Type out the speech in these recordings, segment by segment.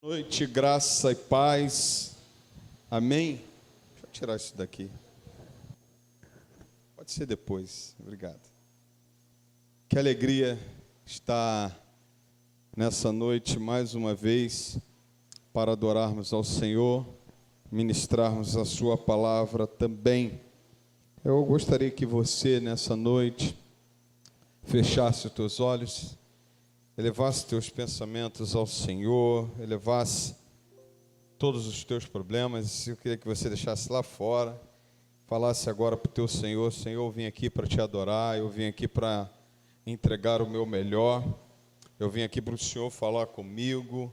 Boa noite, graça e paz. Amém? Deixa eu tirar isso daqui. Pode ser depois. Obrigado. Que alegria estar nessa noite mais uma vez para adorarmos ao Senhor, ministrarmos a sua palavra também. Eu gostaria que você nessa noite fechasse os teus olhos, elevasse teus pensamentos ao Senhor, elevasse todos os teus problemas. Eu queria que você deixasse lá fora, falasse agora para o teu Senhor: Senhor, eu vim aqui para te adorar, eu vim aqui para entregar o meu melhor, eu vim aqui para o Senhor falar comigo,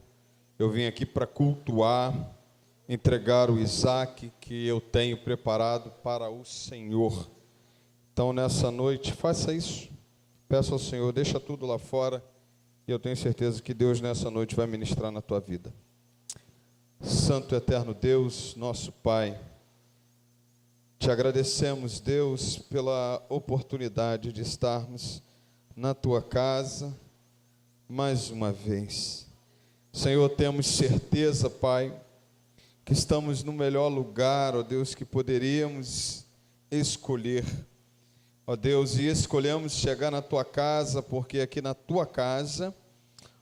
eu vim aqui para cultuar, entregar o Isaac que eu tenho preparado para o Senhor. Então nessa noite, faça isso, peça ao Senhor, deixa tudo lá fora. E eu tenho certeza que Deus nessa noite vai ministrar na tua vida. Santo e eterno Deus, nosso Pai, te agradecemos, Deus, pela oportunidade de estarmos na tua casa mais uma vez. Senhor, temos certeza, Pai, que estamos no melhor lugar, ó Deus, que poderíamos escolher. Ó Deus, e escolhemos chegar na tua casa, porque aqui na tua casa,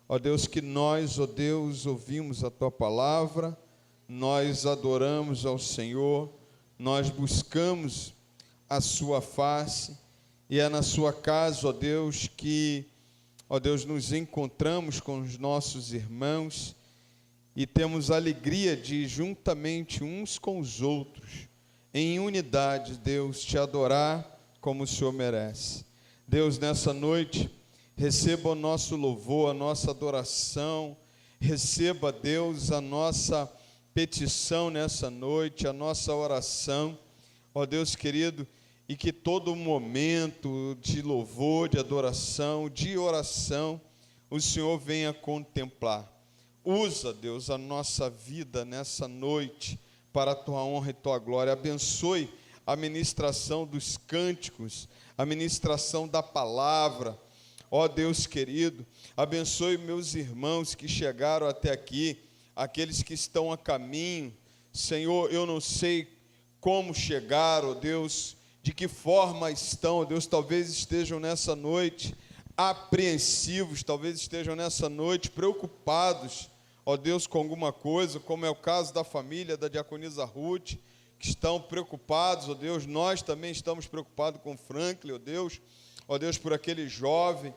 ó Deus, que nós, ó Deus, ouvimos a tua palavra, nós adoramos ao Senhor, nós buscamos a sua face, e é na sua casa, ó Deus, que, ó Deus, nos encontramos com os nossos irmãos e temos a alegria de, juntamente uns com os outros, em unidade, Deus, te adorar como o Senhor merece. Deus, nessa noite, receba o nosso louvor, a nossa adoração, receba, Deus, a nossa petição nessa noite, a nossa oração, ó Deus querido, e que todo momento de louvor, de adoração, de oração, o Senhor venha contemplar. Usa, Deus, a nossa vida nessa noite para a tua honra e tua glória. Abençoe a ministração dos cânticos, a ministração da palavra. Ó Deus querido, abençoe meus irmãos que chegaram até aqui, aqueles que estão a caminho. Senhor, eu não sei como chegaram, ó Deus, de que forma estão, ó Deus, talvez estejam nessa noite apreensivos, talvez estejam nessa noite preocupados, ó Deus, com alguma coisa, como é o caso da família da diaconisa Ruth, que estão preocupados, ó Deus. Nós também estamos preocupados com Franklin, ó Deus, por aquele jovem.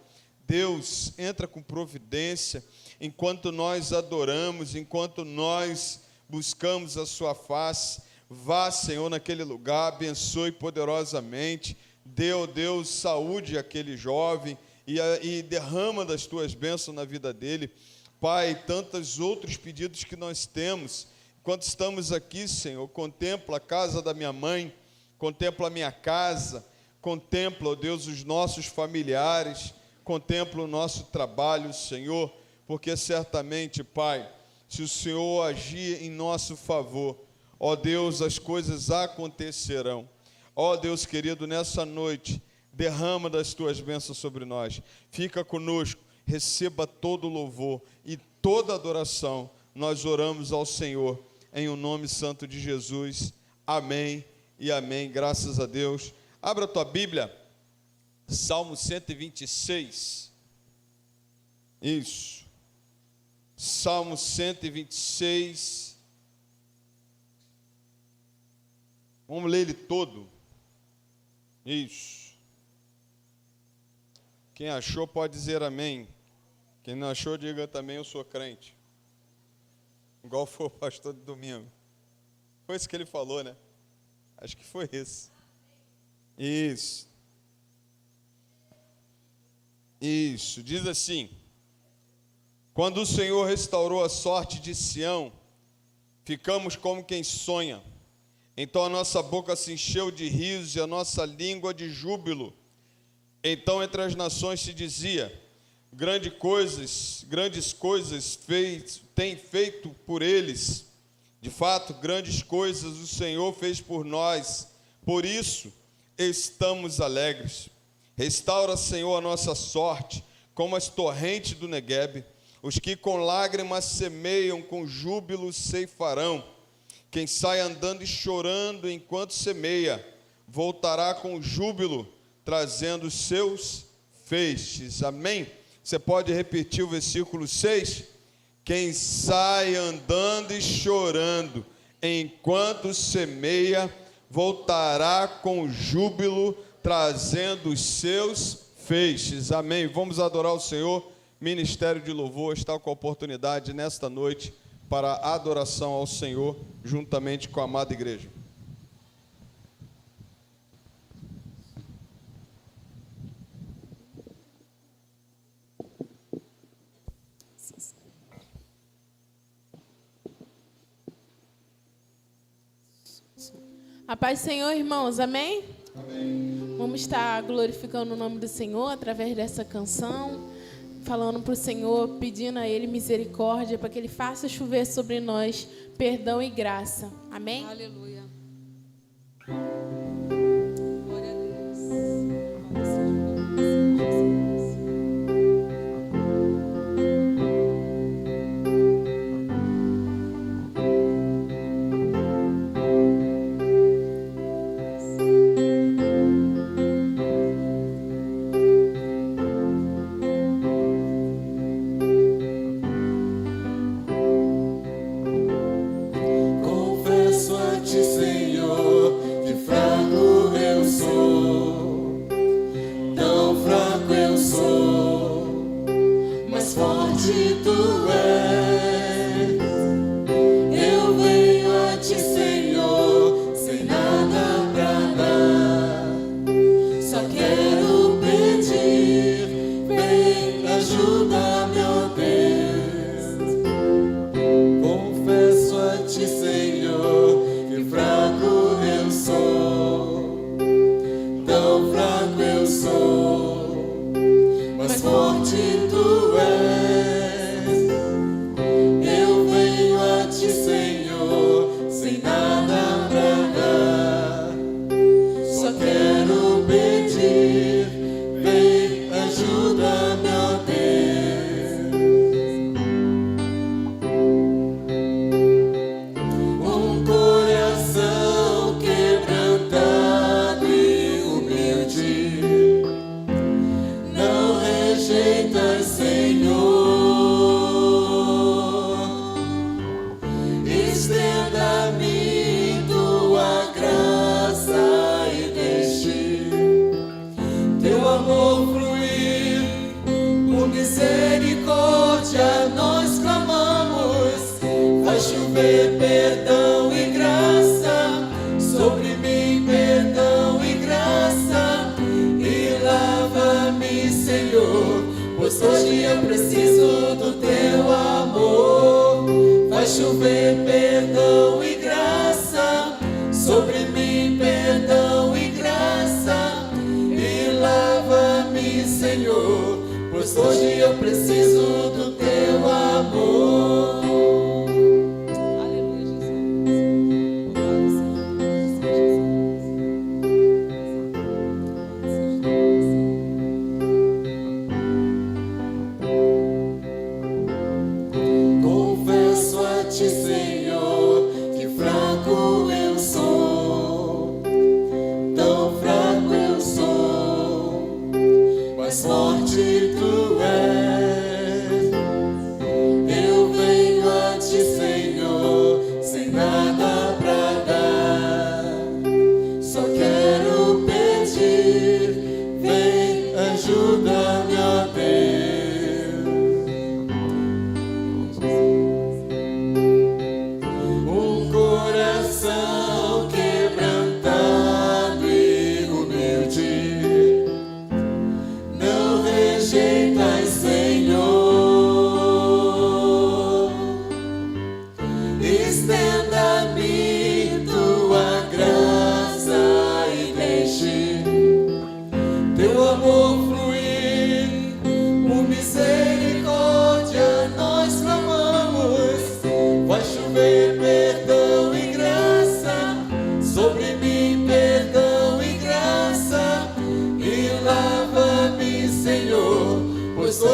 Deus, entra com providência, enquanto nós adoramos, enquanto nós buscamos a sua face. Vá, Senhor, naquele lugar, abençoe poderosamente, dê, ó Deus, saúde àquele jovem e derrama das tuas bênçãos na vida dele. Pai, tantos outros pedidos que nós temos. Enquanto estamos aqui, Senhor, contempla a casa da minha mãe, contempla a minha casa, contempla, ó Deus, os nossos familiares, contempla o nosso trabalho, Senhor, porque certamente, Pai, se o Senhor agir em nosso favor, ó Deus, as coisas acontecerão. Ó Deus querido, nessa noite, derrama das tuas bênçãos sobre nós, fica conosco, receba todo o louvor e toda adoração. Nós oramos ao Senhor, em o nome santo de Jesus, amém e amém, graças a Deus. Abra a tua Bíblia, Salmo 126, isso, Salmo 126, vamos ler ele todo, isso, quem achou pode dizer amém, quem não achou diga também eu sou crente. Igual foi o pastor de domingo. Foi isso que ele falou, né? Acho que foi isso. Isso. Isso. Diz assim: quando o Senhor restaurou a sorte de Sião, ficamos como quem sonha. Então a nossa boca se encheu de risos e a nossa língua de júbilo. Então entre as nações se dizia: grandes coisas tem feito por eles. De fato, grandes coisas o Senhor fez por nós. Por isso, estamos alegres. Restaura, Senhor, a nossa sorte, como as torrentes do Neguebe. Os que com lágrimas semeiam, com júbilo ceifarão. Quem sai andando e chorando enquanto semeia, voltará com júbilo, trazendo seus feixes. Amém? Você pode repetir o versículo 6? Quem sai andando e chorando enquanto semeia, voltará com júbilo, trazendo os seus feixes. Amém? Vamos adorar o Senhor. Ministério de Louvor está com a oportunidade nesta noite para a adoração ao Senhor, juntamente com a amada igreja. A paz do Senhor, irmãos, amém? Amém. Vamos estar glorificando o nome do Senhor através dessa canção, falando para o Senhor, pedindo a Ele misericórdia, para que Ele faça chover sobre nós perdão e graça. Amém? Aleluia.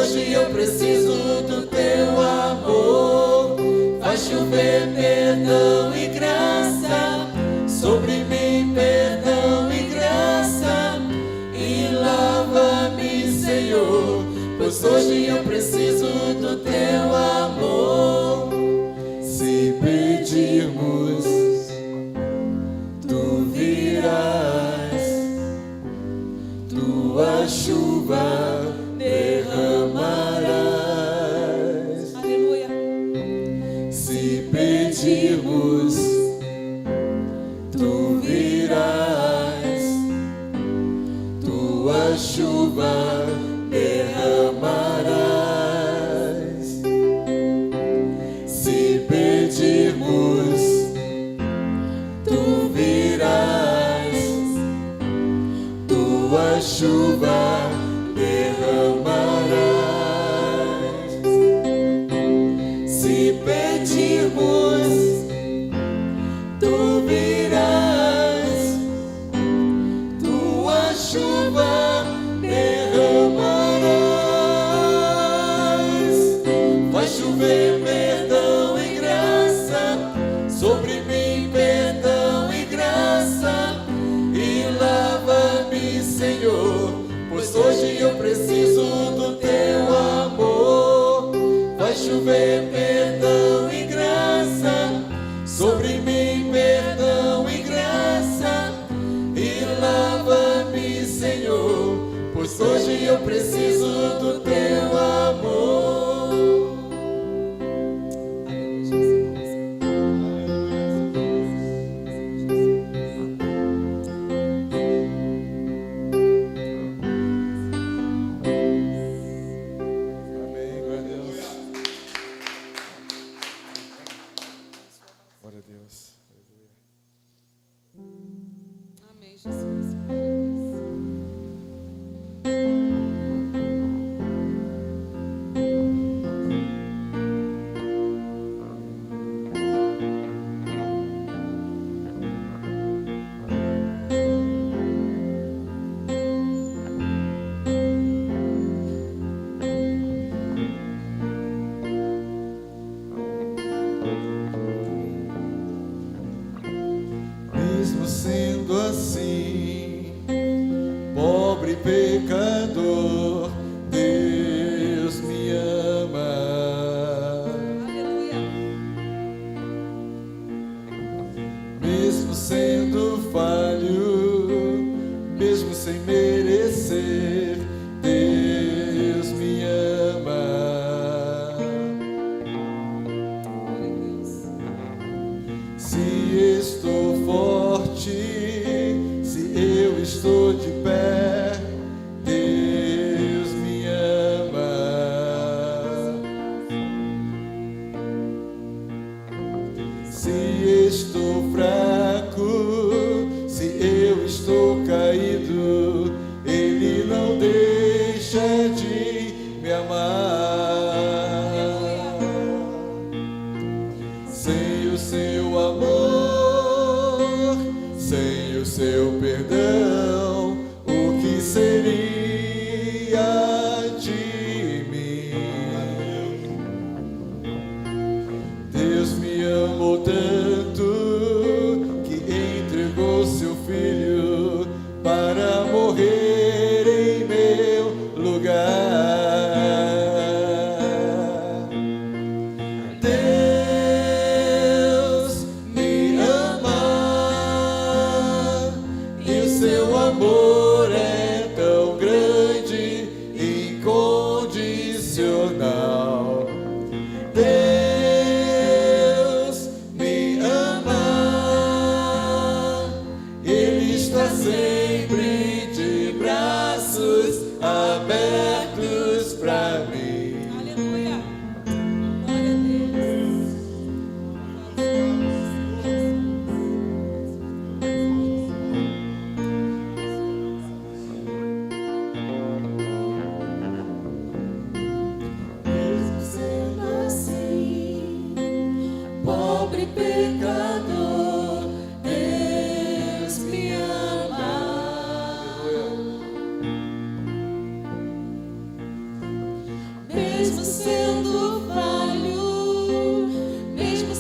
Hoje eu preciso do teu chover perdão e graça sobre mim, perdão e graça, e lava-me, Senhor, pois hoje eu preciso do teu amor. Se pedirmos, tu virás, tua chuva derramarás. Aleluia. Se pedirmos, tu virás, tua chuva derramarás. Se pedirmos, tu virás, tua chuva derramarás. Se pedirmos, tu virás, tua chuva derramarás. Vai chover perdão e graça sobre mim, perdão e graça, e lava-me, Senhor, pois hoje eu preciso do teu amor. Vai chover perdão e graça sobre mim, perdão e graça, e lava-me, Senhor, pois hoje eu preciso do teu amor. Amém, glória a Deus. Glória a Deus. Amém, Jesus. Mesmo sendo assim, pobre pecador, Deus me ama. Aleluia. Mesmo sendo falho, mesmo sem merecer, Deus me ama. Glória a Deus. Se estou forte, se eu estou de pé, Deus me ama. Se estou fraco, se eu estou caído, Ele não deixa de me amar. Sem o seu amor, sem o seu perdão, o que seria de mim? Deus me amou tanto que entregou seu filho para morrer em meu lugar. Deus me ama e o seu amor é tão grande, incondicional. Deus me ama, Ele está sempre de braços abertos para mim. Aleluia. Glória a Deus. Mesmo sendo assim, pobre pecador, Deus me ama. Mesmo sendo falho, mesmo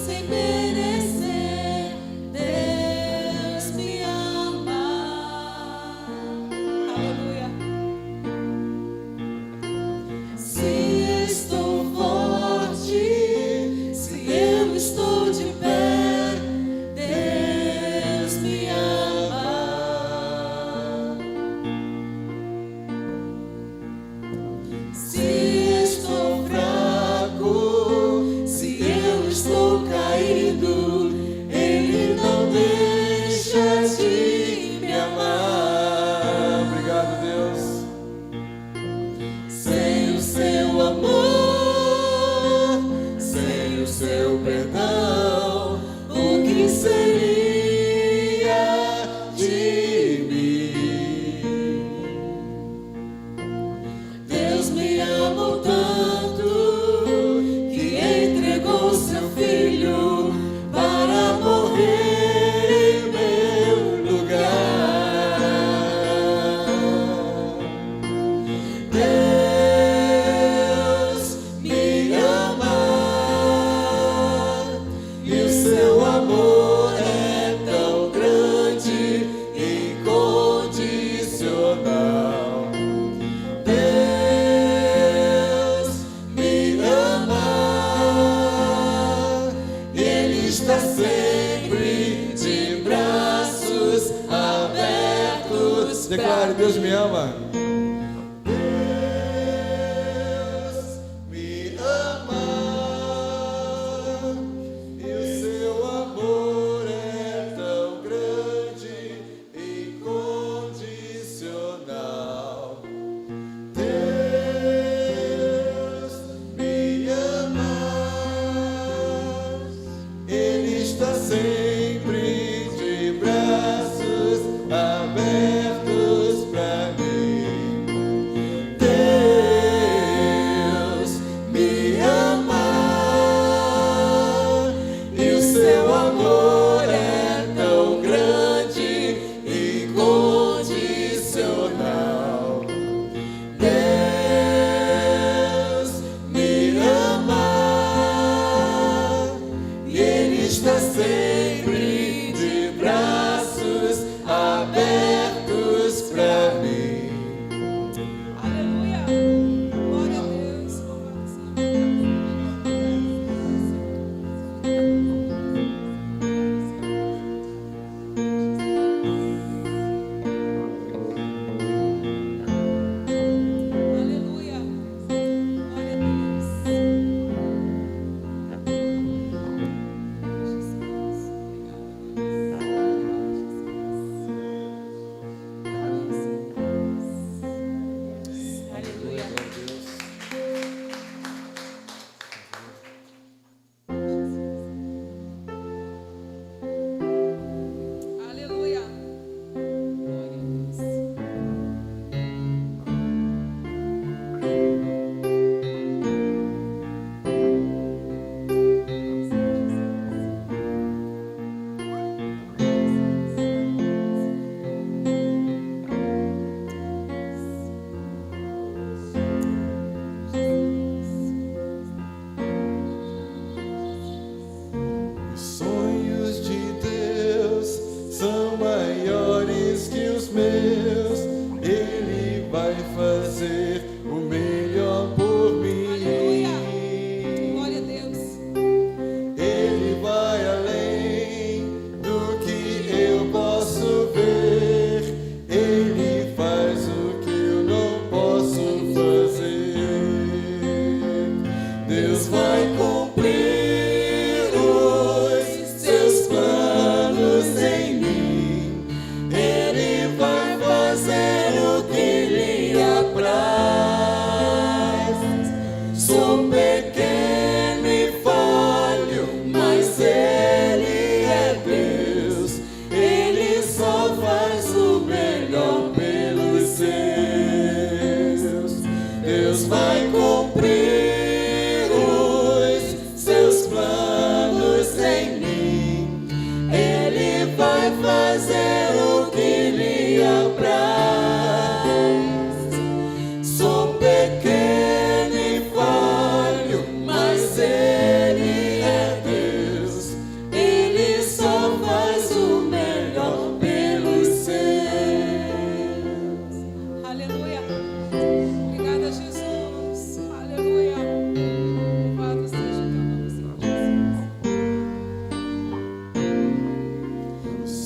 Deus me ama. Deus me ama e o seu amor é tão grande e incondicional. Deus me ama, Ele está sempre de braços abertos para mim. Deus me ama e o seu amor é tão grande e incondicional. Deus me ama e Ele está sempre de braços abertos para mim. Aleluia. Glória a Deus. Louvado seja. Aleluia. Glória a Deus. Aleluia. Aleluia. Glória a Deus. Os sonhos de Deus são maiores que os meus. Ele vai fazer o melhor por mim. Aleluia. Glória a Deus. Ele vai além do que eu posso ver. Ele faz o que eu não posso fazer. Deus vai cumprir os seus planos em mim. Ele vai fazer o que lhe apraz. Sou pequeno e falho, mas Ele é Deus. Ele só faz o melhor pelos seus. Deus vai cumprir os seus planos em mim. Ele vai fazer o que lhe apraz. Sou pequeno e falho, mas Ele é Deus. Ele só faz o melhor pelos seus. Aleluia. Obrigada, Jesus. Aleluia. Louvado seja o teu nome, Senhor Jesus.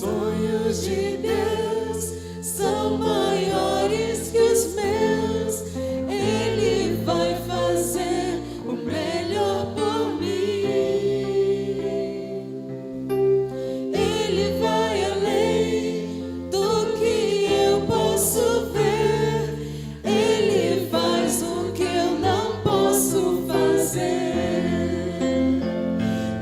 Sonhos de Deus são maiores que os meus. Ele vai fazer o melhor por mim. Ele vai além do que eu posso ver. Ele faz o que eu não posso fazer.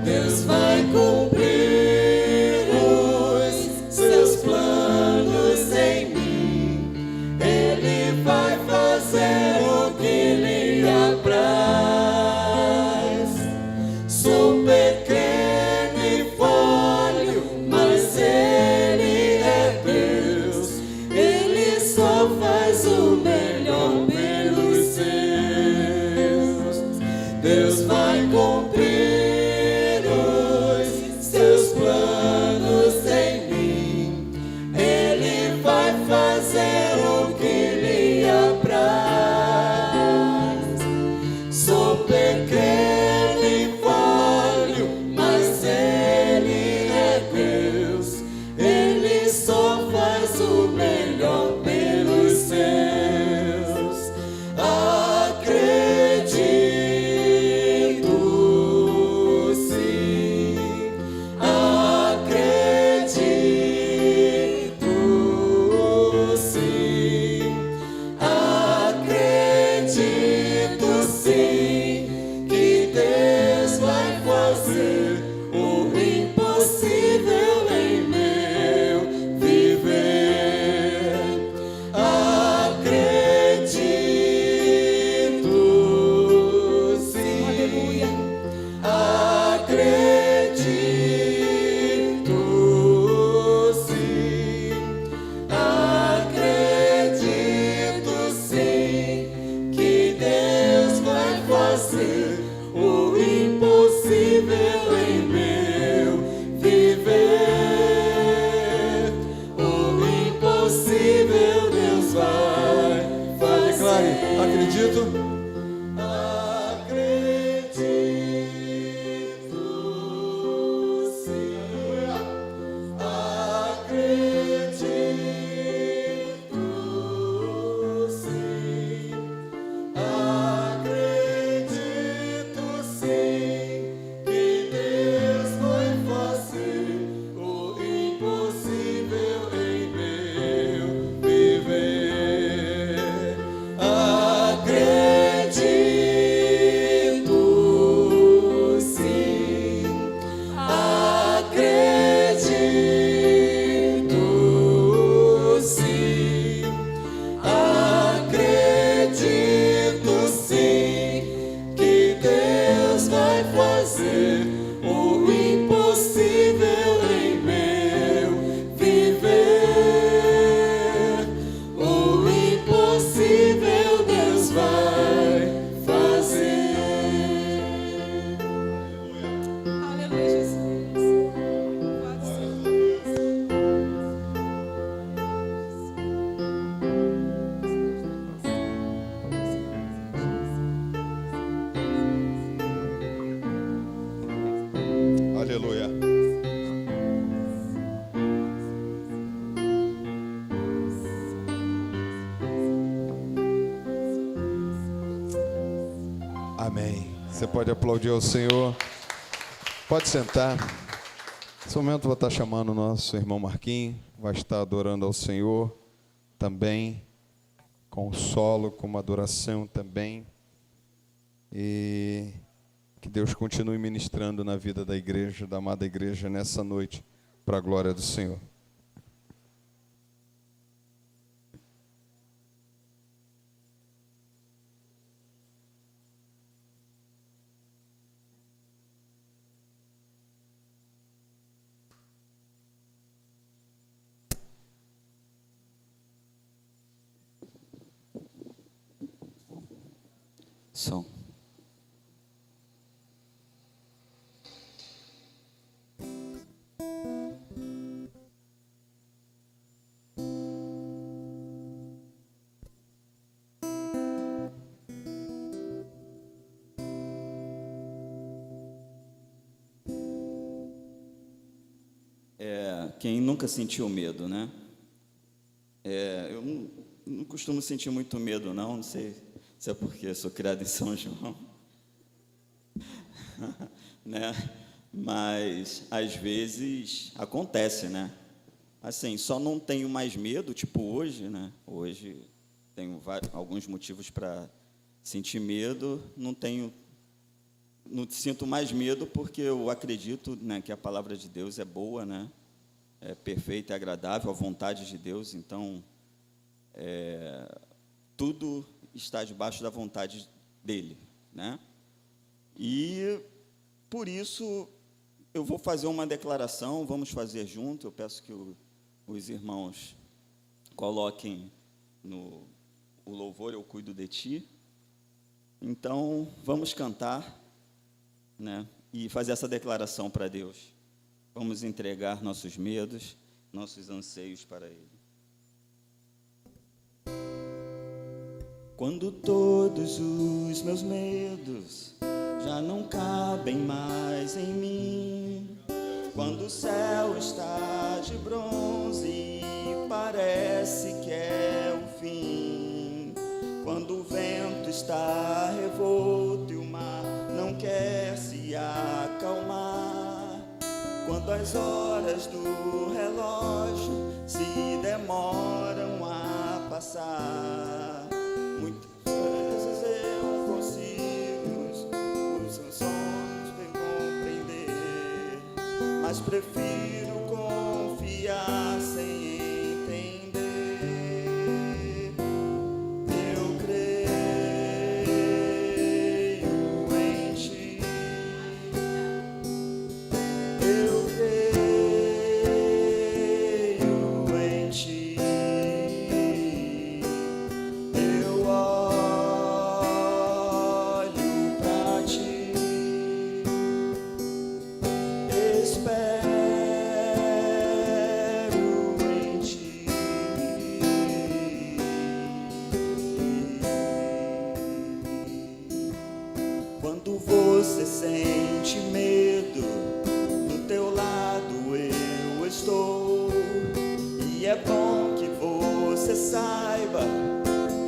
Deus vai cumprir os seus planos em mim. Ele vai fazer o que lhe apraz. Sou pequeno e falho, mas Ele é Deus. Ele só faz o melhor pelos seus. Deus vai cumprir os seus planos em mim. Ele vai fazer o que lhe apraz. Sou pequeno e falho, mas Ele é Deus. Ele só faz o melhor pelos Amém. Você pode aplaudir ao Senhor. Pode sentar. Nesse momento vou estar chamando o nosso irmão Marquinhos. Vai estar adorando ao Senhor também, com o solo, com uma adoração também. E que Deus continue ministrando na vida da igreja, da amada igreja, nessa noite, para a glória do Senhor. Som. Quem nunca sentiu medo, né? Eu não costumo sentir muito medo, não sei se é porque eu sou criado em São João, né? Mas às vezes acontece, né? Assim, só não tenho mais medo, tipo hoje, né? Hoje tenho alguns motivos para sentir medo, não sinto mais medo porque eu acredito, né, que a palavra de Deus é boa, né? É perfeita, é agradável, a vontade de Deus, então tudo está debaixo da vontade dele, né? E por isso eu vou fazer uma declaração, vamos fazer junto. Eu peço que os irmãos coloquem o louvor, Eu Cuido de Ti. Então vamos cantar, né? E fazer essa declaração para Deus. Vamos entregar nossos medos, nossos anseios para Ele. Quando todos os meus medos já não cabem mais em mim, quando o céu está de bronze e parece que é o fim, quando o vento está revolto e o mar não quer se acalmar, quando as horas do relógio se demoram a passar, muitas vezes eu não consigo os seus sonhos bem compreender, mas prefiro confiar sem entender. Eu creio em Ti. Eu creio em Ti. Eu olho pra Ti. Espero em Ti. Quando você sente medo, do teu lado eu estou. E é bom que você saiba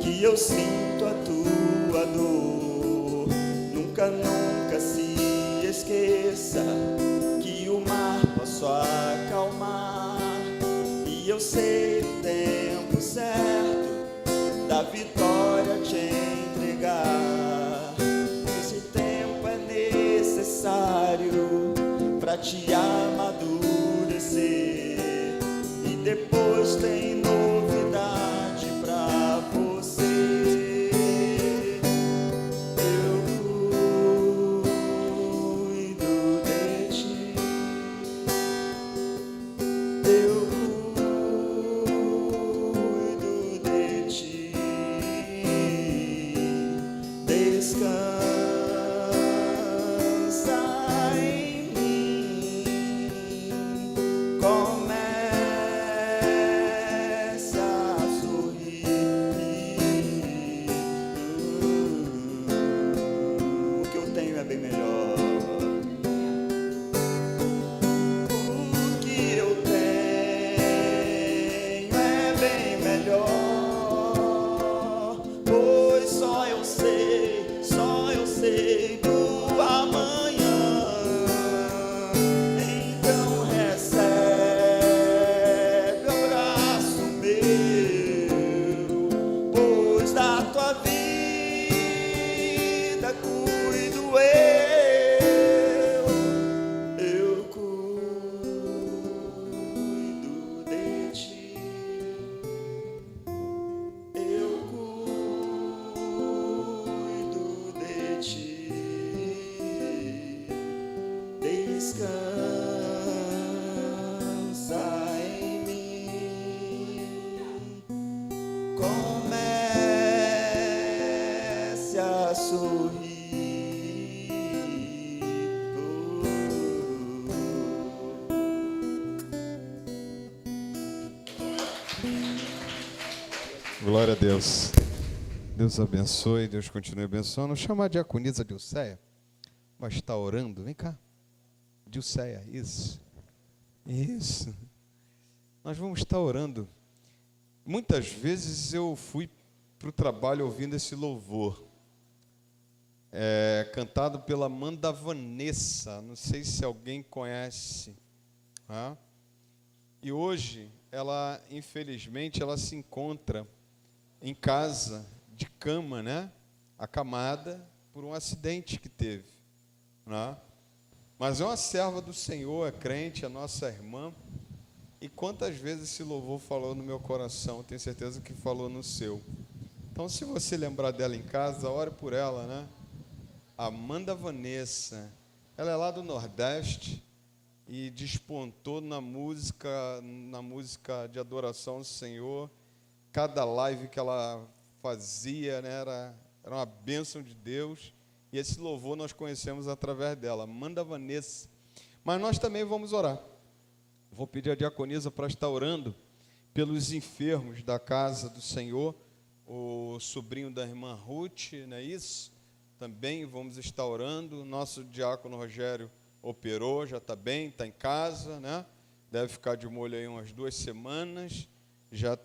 que eu sinto a tua dor. Nunca, nunca se esqueça que o mar posso acalmar. E eu sei o tempo certo da vitória te entregar. Esse tempo é necessário para te amadurecer. E depois tem novidade para você. Eu cuido de Ti. Eu cuido de Ti. Descansa em mim. Começa a sorrir. O que eu tenho é bem melhor. O que eu tenho é bem melhor. Pois só eu sei sei do amanhã, então recebe o abraço meu, pois da tua vida cuido eu cuido de ti, eu cuido de ti, descansa em mim, comece a sorrir. Glória a Deus. Deus abençoe, Deus continue abençoando. Vou chamar a diaconisa Dilceia. Vai estar orando. Vem cá. Dilceia, isso. Isso. Nós vamos estar orando. Muitas vezes eu fui para o trabalho ouvindo esse louvor. Cantado pela Amanda Vanessa. Não sei se alguém conhece. Ah? E hoje, ela, infelizmente, ela se encontra em casa, de cama, né? Acamada por um acidente que teve, né? Mas é uma serva do Senhor, é crente, é nossa irmã. E quantas vezes esse louvor falou no meu coração, tenho certeza que falou no seu. Então, se você lembrar dela em casa, ore por ela, né? Amanda Vanessa, ela é lá do Nordeste e despontou na música de adoração ao Senhor. Cada live que ela fazia, né, era uma bênção de Deus. E esse louvor nós conhecemos através dela, Amanda Vanessa. Mas nós também vamos orar. Vou pedir a diaconisa para estar orando pelos enfermos da casa do Senhor. O sobrinho da irmã Ruth, não é isso? Também vamos estar orando. Nosso diácono Rogério operou, já está bem, está em casa, né? Deve ficar de molho aí umas 2 semanas. Já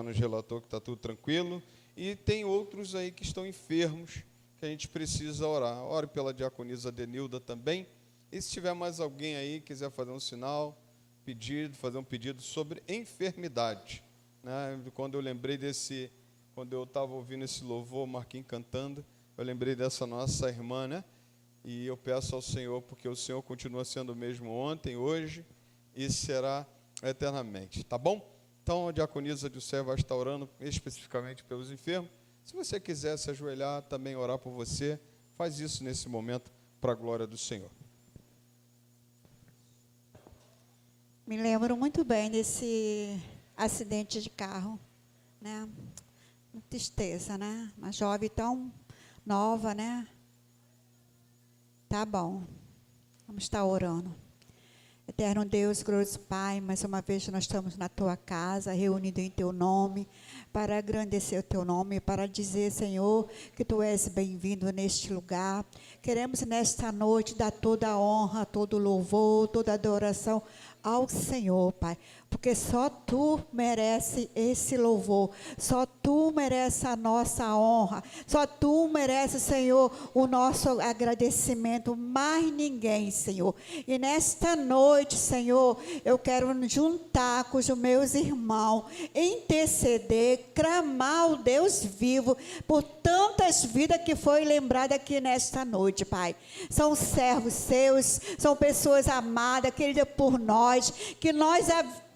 nos relatou que está tudo tranquilo. E tem outros aí que estão enfermos, que a gente precisa orar. Ore pela diaconisa Denilda também. E se tiver mais alguém aí que quiser fazer um sinal, fazer um pedido sobre enfermidade, né? Quando eu estava ouvindo esse louvor, Marquinhos cantando, eu lembrei dessa nossa irmã, né? E eu peço ao Senhor, porque o Senhor continua sendo o mesmo ontem, hoje e será eternamente, tá bom? Então, a diaconisa Dilceia vai estar orando especificamente pelos enfermos. Se você quiser se ajoelhar, também orar por você, faz isso nesse momento para a glória do Senhor. Me lembro muito bem desse acidente de carro, né? Tristeza, né? Uma jovem tão nova, né? Tá bom. Vamos estar orando. Eterno Deus, glorioso Pai, mais uma vez nós estamos na Tua casa, reunidos em Teu nome, para agradecer o Teu nome, para dizer, Senhor, que Tu és bem-vindo neste lugar. Queremos nesta noite dar toda a honra, todo o louvor, toda a adoração ao Senhor, Pai, porque só Tu merece esse louvor, só Tu merece a nossa honra, só Tu merece, Senhor, o nosso agradecimento, mais ninguém, Senhor. E nesta noite, Senhor, eu quero me juntar com os meus irmãos, interceder, clamar ao Deus vivo, por tantas vidas que foi lembrada aqui nesta noite, Pai. São servos Seus, são pessoas amadas, queridas por nós, que nós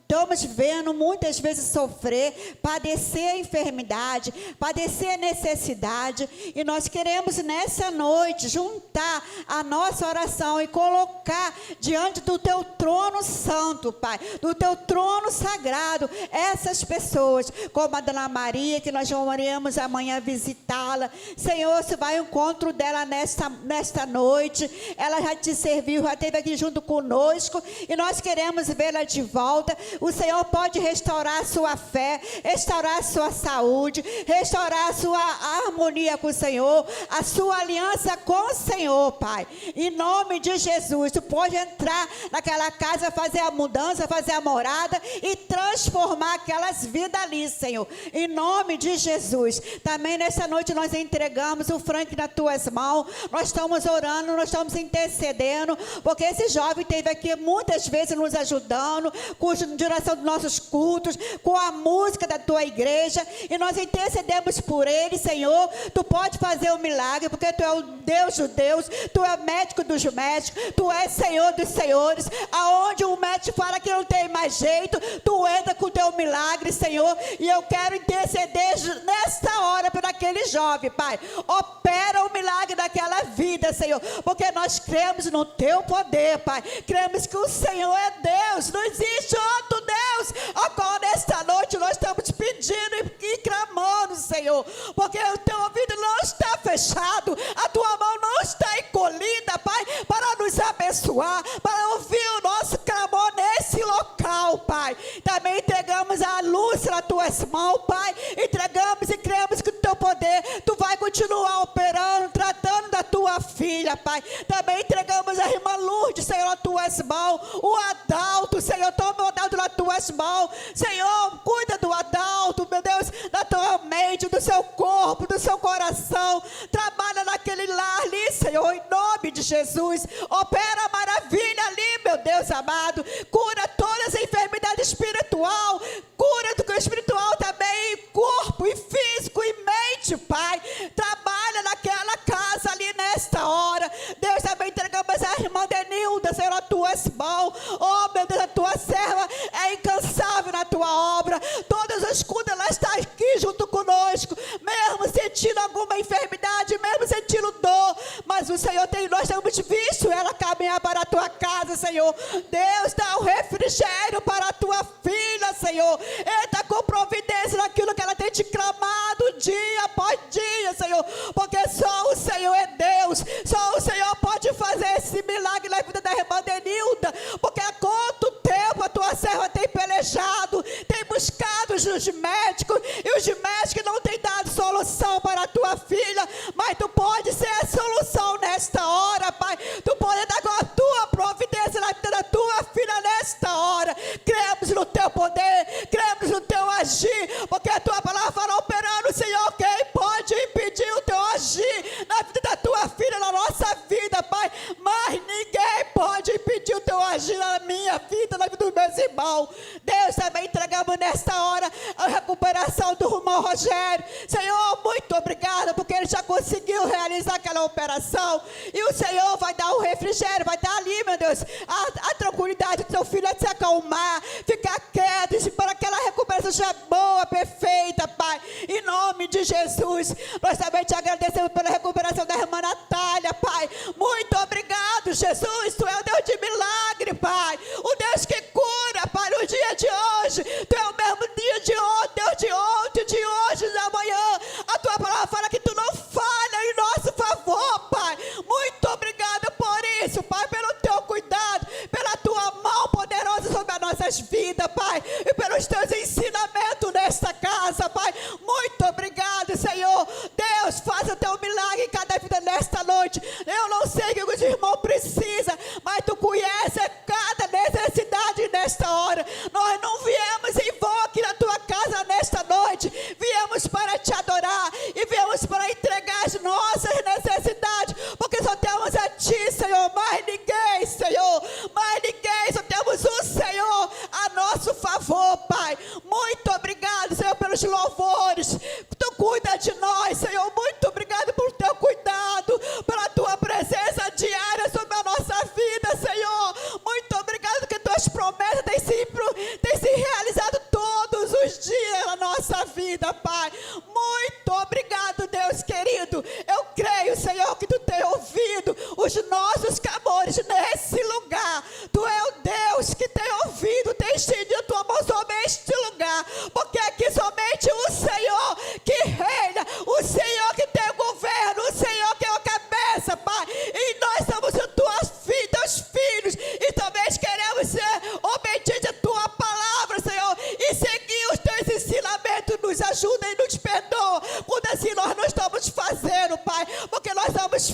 estamos vendo muitas vezes sofrer, padecer a enfermidade, padecer a necessidade, e nós queremos nessa noite juntar a nossa oração e colocar diante do Teu trono santo, Pai, do Teu trono sagrado, essas pessoas, como a Dona Maria, que nós vamos amanhã visitá-la. Senhor, você vai ao encontro dela nesta noite, ela já te serviu, já esteve aqui junto conosco, e nós queremos vê-la de volta, o Senhor pode restaurar a sua fé, restaurar a sua saúde, restaurar a sua harmonia com o Senhor, a sua aliança com o Senhor, Pai. Em nome de Jesus, tu pode entrar naquela casa, fazer a mudança, fazer a morada e transformar aquelas vidas ali, Senhor. Em nome de Jesus. Também nessa noite nós entregamos o Frank nas tuas mãos. Nós estamos orando, nós estamos intercedendo, porque esse jovem esteve aqui muitas vezes nos ajudando, com a direção dos nossos cultos, com a música da tua igreja, e nós intercedemos por ele, Senhor. Tu pode fazer um milagre, porque tu é o Deus dos deuses, tu é o médico dos médicos, tu és Senhor dos senhores. Aonde o médico fala que não tem mais jeito, tu entra com o teu milagre, Senhor. E eu quero interceder nesta hora por aquele jovem, Pai. Opera o milagre daquela vida, Senhor, porque nós cremos no teu poder, Pai. Cremos que o Senhor é Deus, não existe outro Deus. Agora, nesta noite, nós estamos pedindo e clamando, Senhor, porque o teu ouvido não está fechado, a tua mão não está encolhida, Pai, para nos abençoar, para ouvir o nosso clamor nesse local, Pai. Também entregamos a luz nas tuas mãos, Pai. Entregamos e cremos que o teu poder, tu vai continuar operando, tratando da tua filha, Pai. Também entregamos a irmã Lourdes, Senhor, nas tuas mãos. O Adalto, Senhor, toma o Adalto nas tuas mãos. Senhor, cuida do Adalto, meu Deus, da tua mente, do seu corpo, do seu coração. Trabalha naquele lar ali, Senhor, em nome de Jesus. Opera a maravilha ali, meu Deus amado. Cura todas as enfermidades espiritual. Cura do espiritual também, corpo e físico e mente, Pai. Trabalha naquela casa ali nesta hora. Deus, também entregamos a irmã Denilda, Senhor, nas tuas mãos. Oh, meu Deus, a tua serva é incansável na tua obra. Todas as curas, ela está aqui junto conosco, mesmo sentindo alguma enfermidade, mesmo sentindo dor, mas o Senhor tem, nós temos visto ela caminhar para a tua casa, Senhor. Deus, dá o refrigério para a tua filha, Senhor. Entra com providência naquilo que ela tem te clamado dia após dia, Senhor, porque só o Senhor é Deus, só o Senhor pode fazer esse milagre na vida da irmã Denilda, porque há quanto tempo a tua serva tem pelejado, tem buscado os médicos, e os médicos não têm dado solução para a tua filha, mas tu pode ser a solução nesta hora, Pai. Tu pode dar com a tua providência na vida da tua filha nesta hora. Cremos no teu poder, cremos no teu agir, porque a tua palavra fala operando, Senhor. Quem pode impedir o teu agir na vida da tua filha, na nossa vida, Pai? Mas ninguém pode impedir o teu agir na minha vida, na vida dos meus irmãos. Deus, também entregamos nesta hora a recuperação do irmão Rogério. Senhor, muito obrigada, porque ele já conseguiu realizar aquela operação, e o Senhor vai dar o refrigério, vai dar ali, meu Deus, a tranquilidade do teu filho, de se acalmar, ficar quieto, e para que aquela recuperação seja boa, perfeita, Pai, em nome de Jesus. Nós também te agradecemos pela recuperação da irmã Natália, Pai. Muito obrigado, Jesus. Tu é o Deus de milagre, Pai, o Deus que cura, Pai, no dia de hoje. Tu é o mesmo dia de ontem, Deus de ontem, de hoje e de amanhã. A tua palavra fala que tu não falha em nosso favor, Pai. Muito obrigado por isso, Pai, pelo teu cuidado, pela tua mão poderosa sobre as nossas vidas, Pai, e pelos teus ensinamentos nesta casa, Pai. Muito obrigado, Senhor. Deus, faça o teu milagre em cada vida nesta noite. Eu não sei o que os irmãos precisam, mas tu conheces cada necessidade nesta hora. Nós não viemos em vão aqui na tua casa nesta noite, viemos para te adorar e viemos para entregar as nossas necessidades, porque só temos a ti, Senhor, mais ninguém, Senhor, mais ninguém, só temos o Senhor a nosso favor, Pai. Muito obrigado, Senhor, pelos louvores. Tu cuida de nós, Senhor. Muito obrigado por teu cuidado, pela tua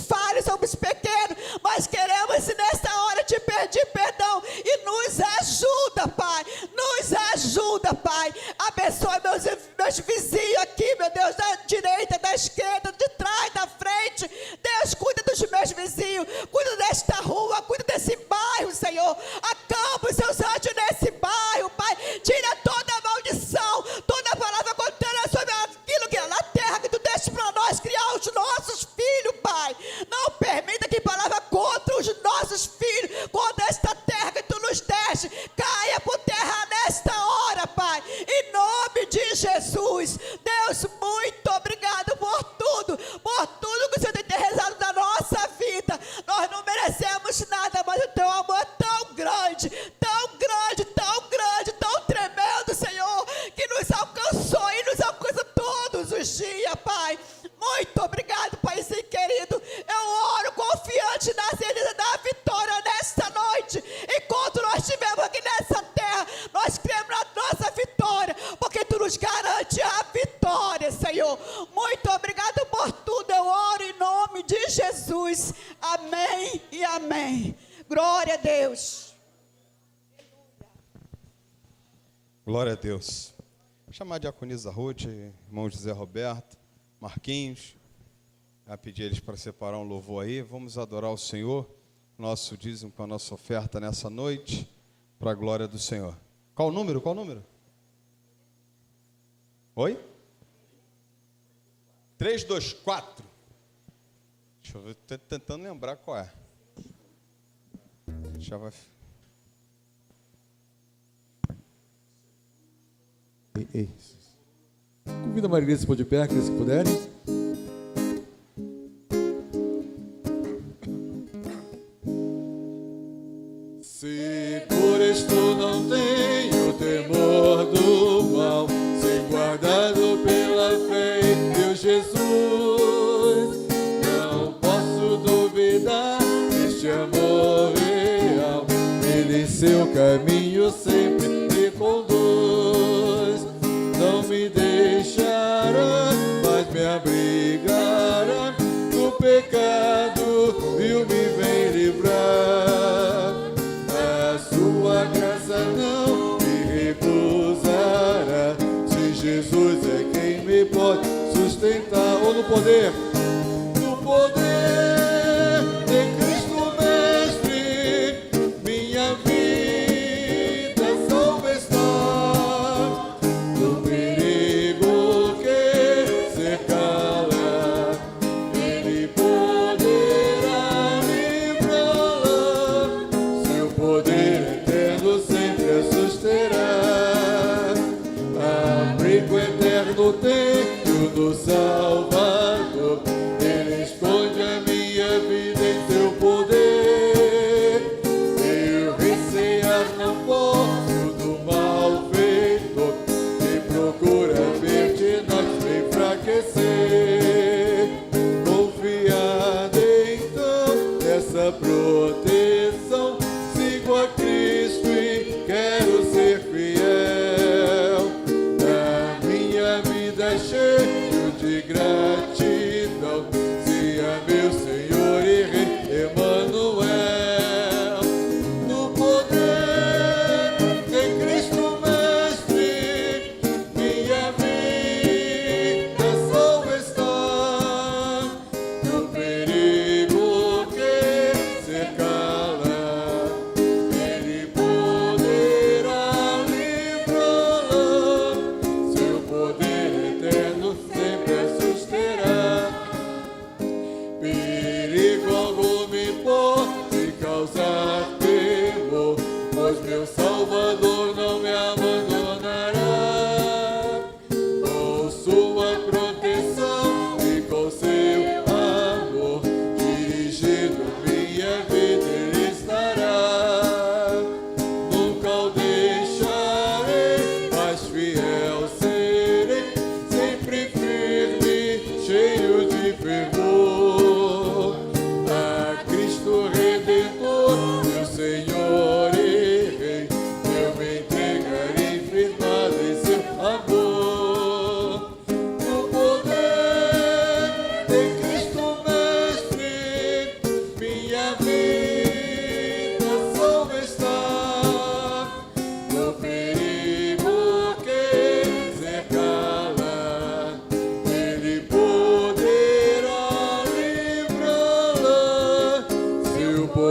falhos, somos pequenos, mas queremos nessa hora te pedir perdão e nos ajuda, Pai. Nos ajuda, Pai. Abençoa meus vizinhos aqui, meu Deus, da direita, da esquerda, de trás, da frente. Deus, cuida dos meus vizinhos, cuida desta rua, cuida desse bairro, Senhor. Acampa os seus anjos nesse bairro, Pai. Tira toda a maldição, toda a palavra contrária sobre aquilo que é na terra que tu deixas para nós criar os nossos filhos, Pai. Não permita que palavra contra os nossos filhos, contra esta terra que tu nos deste, caia por terra nesta hora, Pai. Em nome de Jesus. Deus, muito obrigado por tudo que o Senhor tem realizado na nossa vida. Nós não merecemos nada, mas o teu amor é tão grande, tão grande, tão grande, tão tremendo, Senhor, que nos alcançou e nos alcança todos os dias, Pai. Muito obrigado, Paizinho querido. Eu oro confiante na certeza da vitória nesta noite. Enquanto nós estivermos aqui nessa terra, nós cremos na nossa vitória, porque tu nos garante a vitória, Senhor. Muito obrigado por tudo. Eu oro em nome de Jesus. Amém e amém. Glória a Deus. Glória a Deus. Vou chamar a diaconisa Ruth, irmão José Roberto, Marquinhos, a pedir eles para separar um louvor aí. Vamos adorar o Senhor, nosso dízimo com a nossa oferta nessa noite, para a glória do Senhor. Qual o número? Qual o número? Oi? 324. Deixa eu ver, estou tentando lembrar qual é. Já vai... Ei. Convido a Maria a se pôr de pé, aqueles que puderem. Se por isto não tenho temor do mal, ser guardado pela fé em Deus Jesus, não posso duvidar deste amor real. Ele em seu caminho sempre me conduz, não me deixará, mas me abrigará do pecado e me vem livrar. A sua graça não me recusará, se Jesus é quem me pode sustentar. Ou no poder de Cristo Mestre, minha vida salva está do perigo que cercá-la. Ele poderá livrá-la, seu poder eterno sempre a susterá. Abrigo eterno tenho do Salvador, Ele esconde a minha vida em seu poder. Eu recear não posso do malfeitor, que procura pertinaz me enfraquecer. Confiado então nessa proteção, sigo a Cristo e quero ser fiel. Na minha vida cheio de gratidão, se a meu Senhor e Rei Emanuel. No poder de Cristo Mestre, minha vida salva está do perigo que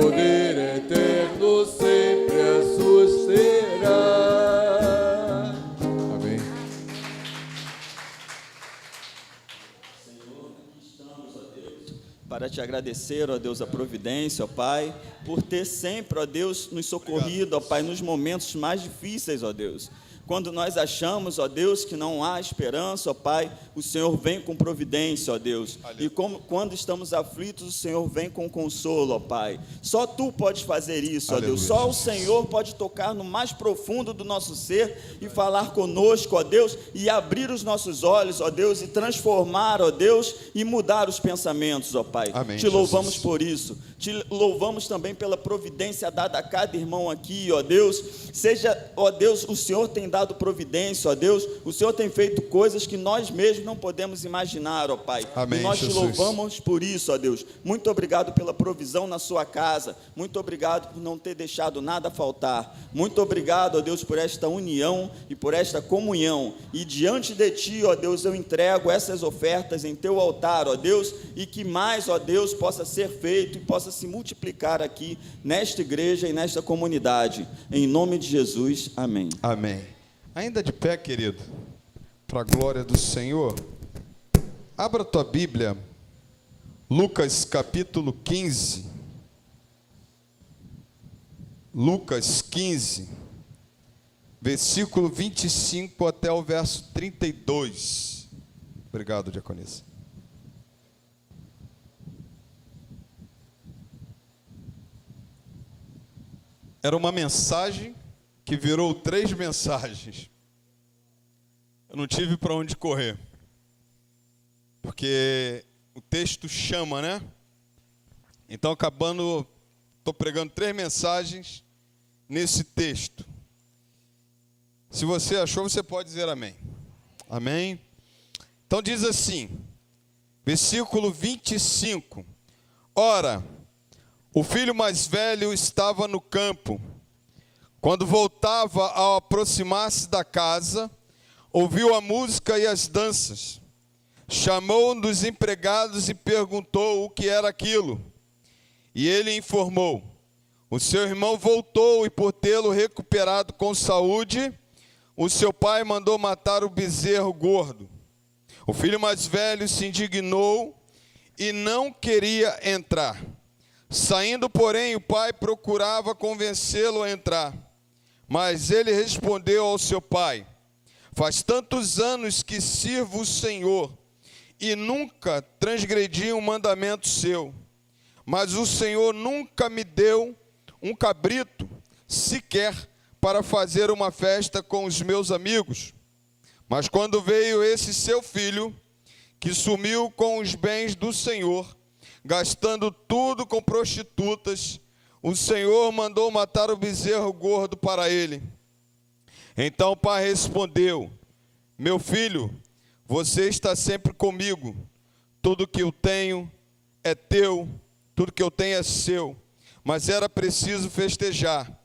poder eterno sempre a sua será. Amém. Para te agradecer, ó Deus, a providência, ó Pai, por ter sempre, ó Deus, nos socorrido, ó Pai, nos momentos mais difíceis, ó Deus. Quando nós achamos, ó Deus, que não há esperança, ó Pai, o Senhor vem com providência, ó Deus. E quando estamos aflitos, o Senhor vem com consolo, ó Pai. Só Tu podes fazer isso, ó Deus. Só o Senhor pode tocar no mais profundo do nosso ser e falar conosco, ó Deus, e abrir os nossos olhos, ó Deus, e transformar, ó Deus, e mudar os pensamentos, ó Pai. Amém, Te louvamos Jesus. por isso. Te louvamos também pela providência dada a cada irmão aqui, ó Deus. Seja, ó Deus, o Senhor tem dado providência, ó Deus. O Senhor tem feito coisas que nós mesmos não podemos imaginar, ó Pai. Amém, e nós Jesus. te louvamos por isso, ó Deus. Muito obrigado pela provisão na sua casa. Muito obrigado por não ter deixado nada faltar. Muito obrigado, ó Deus, por esta união e por esta comunhão. E diante de Ti, ó Deus, eu entrego essas ofertas em Teu altar, ó Deus, e que mais, ó Deus, possa ser feito e possa se multiplicar aqui nesta igreja e nesta comunidade. Em nome de Jesus, amém. Amém. Ainda de pé, querido, para a glória do Senhor, abra tua Bíblia, Lucas capítulo 15. Lucas 15, versículo 25 até o verso 32. Obrigado, diaconisa. Era uma mensagem que virou 3 mensagens. Eu não tive para onde correr, porque o texto chama, né? Então, estou pregando 3 mensagens nesse texto. Se você achou, você pode dizer amém. Amém? Então diz assim, versículo 25. Ora, o filho mais velho estava no campo. Quando voltava, ao aproximar-se da casa, ouviu a música e as danças. Chamou um dos empregados e perguntou o que era aquilo. E ele informou: o seu irmão voltou e, por tê-lo recuperado com saúde, o seu pai mandou matar o bezerro gordo. O filho mais velho se indignou e não queria entrar. Saindo, porém, o pai procurava convencê-lo a entrar. Mas ele respondeu ao seu pai: faz tantos anos que sirvo o Senhor e nunca transgredi um mandamento seu. Mas o Senhor nunca me deu um cabrito sequer para fazer uma festa com os meus amigos. Mas quando veio esse seu filho, que sumiu com os bens do Senhor, gastando tudo com prostitutas, o Senhor mandou matar o bezerro gordo para ele. Então o pai respondeu: meu filho, você está sempre comigo. Tudo que eu tenho é teu, tudo que eu tenho é seu. Mas era preciso festejar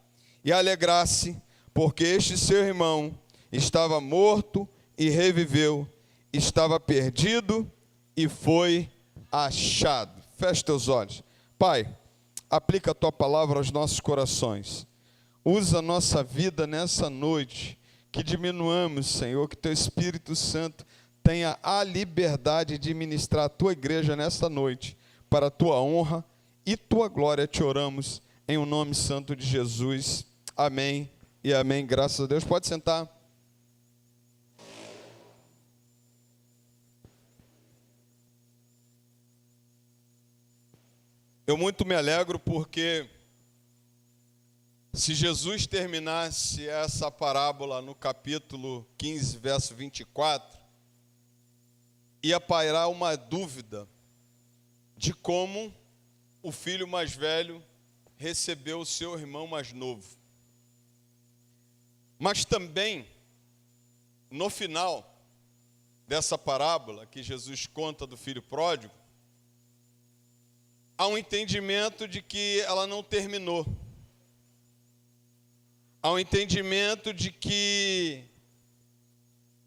e alegrar-se, porque este seu irmão estava morto e reviveu, estava perdido e foi achado. Feche teus olhos. Pai, aplica a tua palavra aos nossos corações. Usa a nossa vida nessa noite, que diminuamos, Senhor, que teu Espírito Santo tenha a liberdade de ministrar a tua igreja nessa noite, para a tua honra e tua glória. Te oramos em o nome santo de Jesus. Amém e amém. Graças a Deus. Pode sentar. Eu muito me alegro porque se Jesus terminasse essa parábola no capítulo 15, verso 24, ia pairar uma dúvida de como o filho mais velho recebeu o seu irmão mais novo. Mas também, no final dessa parábola que Jesus conta do filho pródigo, há um entendimento de que ela não terminou. Há um entendimento de que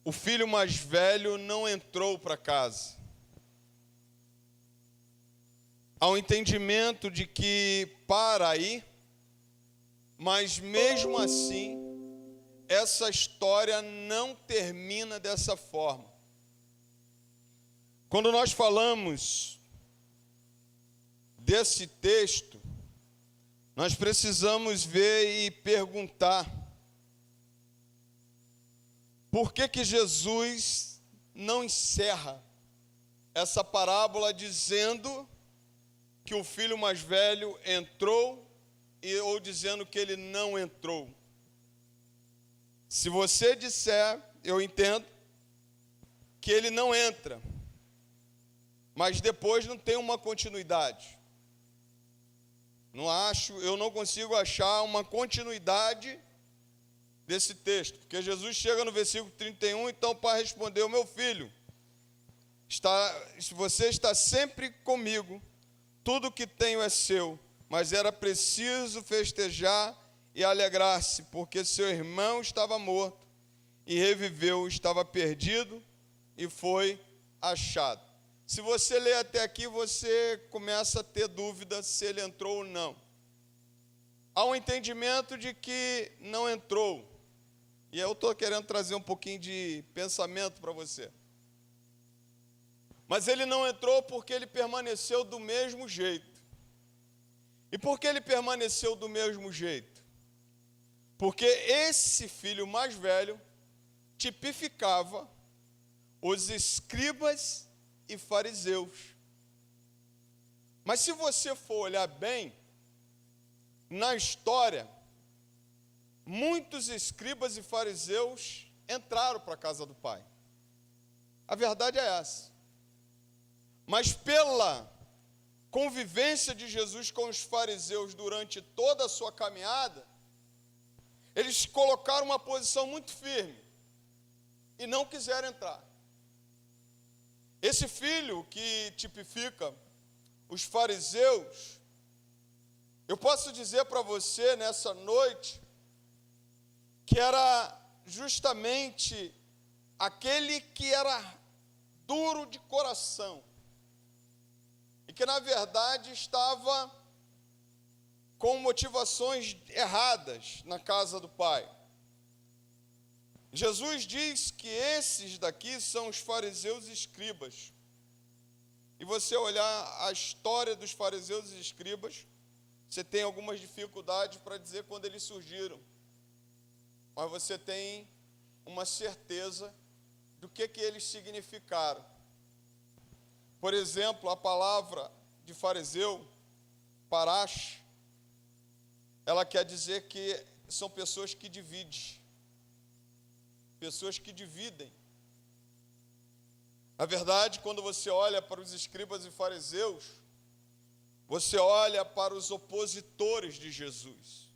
o filho mais velho não entrou para casa. ao entendimento de que para aí, mas mesmo assim, essa história não termina dessa forma. Quando nós falamos desse texto, nós precisamos ver e perguntar: por que Jesus não encerra essa parábola dizendo que o filho mais velho entrou ou dizendo que ele não entrou? Se você disser, eu entendo que ele não entra, mas depois não tem uma continuidade. Eu não consigo achar uma continuidade desse texto, porque Jesus chega no versículo 31, então o pai respondeu: meu filho, você está sempre comigo, tudo que tenho é seu, mas era preciso festejar e alegrar-se, porque seu irmão estava morto e reviveu, estava perdido e foi achado. Se você ler até aqui, você começa a ter dúvida se ele entrou ou não. Há um entendimento de que não entrou. E eu estou querendo trazer um pouquinho de pensamento para você. Mas ele não entrou porque ele permaneceu do mesmo jeito. E por que ele permaneceu do mesmo jeito? Porque esse filho mais velho tipificava os escribas e fariseus. Mas se você for olhar bem, na história, muitos escribas e fariseus entraram para a casa do pai. A verdade é essa. Mas pela convivência de Jesus com os fariseus durante toda a sua caminhada, eles colocaram uma posição muito firme e não quiseram entrar. Esse filho que tipifica os fariseus, eu posso dizer para você nessa noite que era justamente aquele que era duro de coração e que, na verdade, estava com motivações erradas na casa do pai. Jesus diz que esses daqui são os fariseus e escribas. E você olhar a história dos fariseus e escribas, você tem algumas dificuldades para dizer quando eles surgiram. Mas você tem uma certeza do que eles significaram. Por exemplo, a palavra de fariseu, parash, ela quer dizer que são pessoas que dividem. Pessoas que dividem. Na verdade, quando você olha para os escribas e fariseus, você olha para os opositores de Jesus.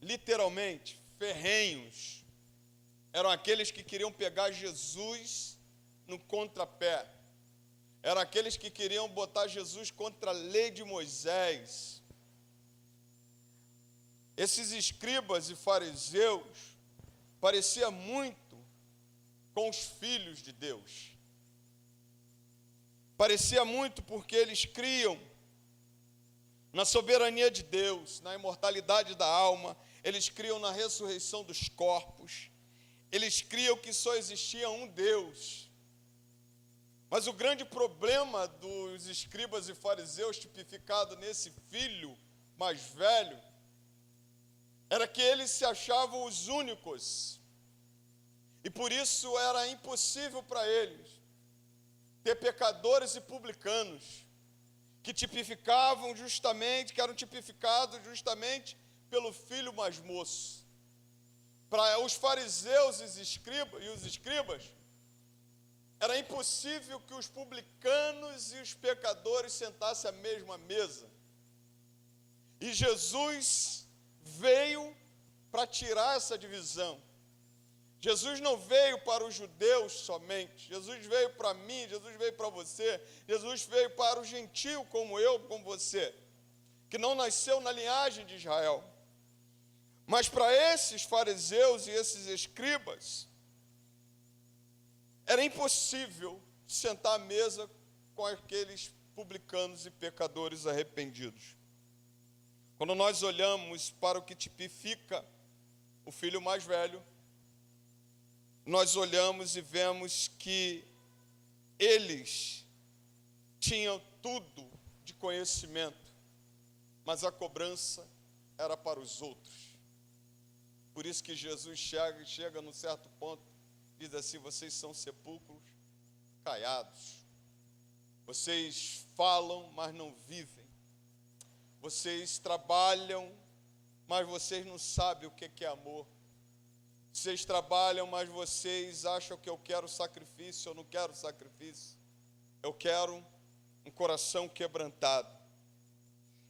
Literalmente, ferrenhos. Eram aqueles que queriam pegar Jesus no contrapé. Eram aqueles que queriam botar Jesus contra a lei de Moisés. Esses escribas e fariseus parecia muito com os filhos de Deus. Parecia muito porque eles criam na soberania de Deus, na imortalidade da alma, eles criam na ressurreição dos corpos, eles criam que só existia um Deus. Mas o grande problema dos escribas e fariseus, tipificado nesse filho mais velho, era que eles se achavam os únicos. E por isso era impossível para eles ter pecadores e publicanos que eram tipificados justamente pelo filho mais moço. Para os fariseus e os escribas, era impossível que os publicanos e os pecadores sentassem à mesma mesa. E Jesus veio para tirar essa divisão. Jesus não veio para os judeus somente. Jesus veio para mim, Jesus veio para você. Jesus veio para o gentio como eu, como você, que não nasceu na linhagem de Israel. Mas para esses fariseus e esses escribas, era impossível sentar à mesa com aqueles publicanos e pecadores arrependidos. Quando nós olhamos para o que tipifica o filho mais velho, nós olhamos e vemos que eles tinham tudo de conhecimento, mas a cobrança era para os outros. Por isso que Jesus chega num certo ponto, diz assim: vocês são sepulcros caiados. Vocês falam, mas não vivem. Vocês trabalham, mas vocês não sabem o que é amor. Vocês trabalham, mas vocês acham que eu quero sacrifício. Eu não quero sacrifício. Eu quero um coração quebrantado.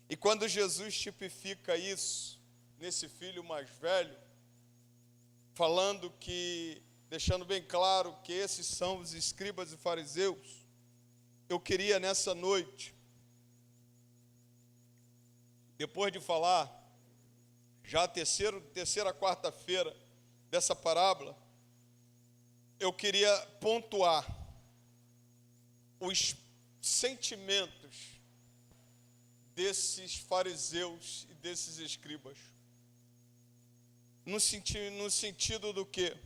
E quando Jesus tipifica isso nesse filho mais velho, falando que, deixando bem claro que esses são os escribas e fariseus, eu queria nessa noite, depois de falar já a terceira quarta-feira dessa parábola, eu queria pontuar os sentimentos desses fariseus e desses escribas. No sentido do quê?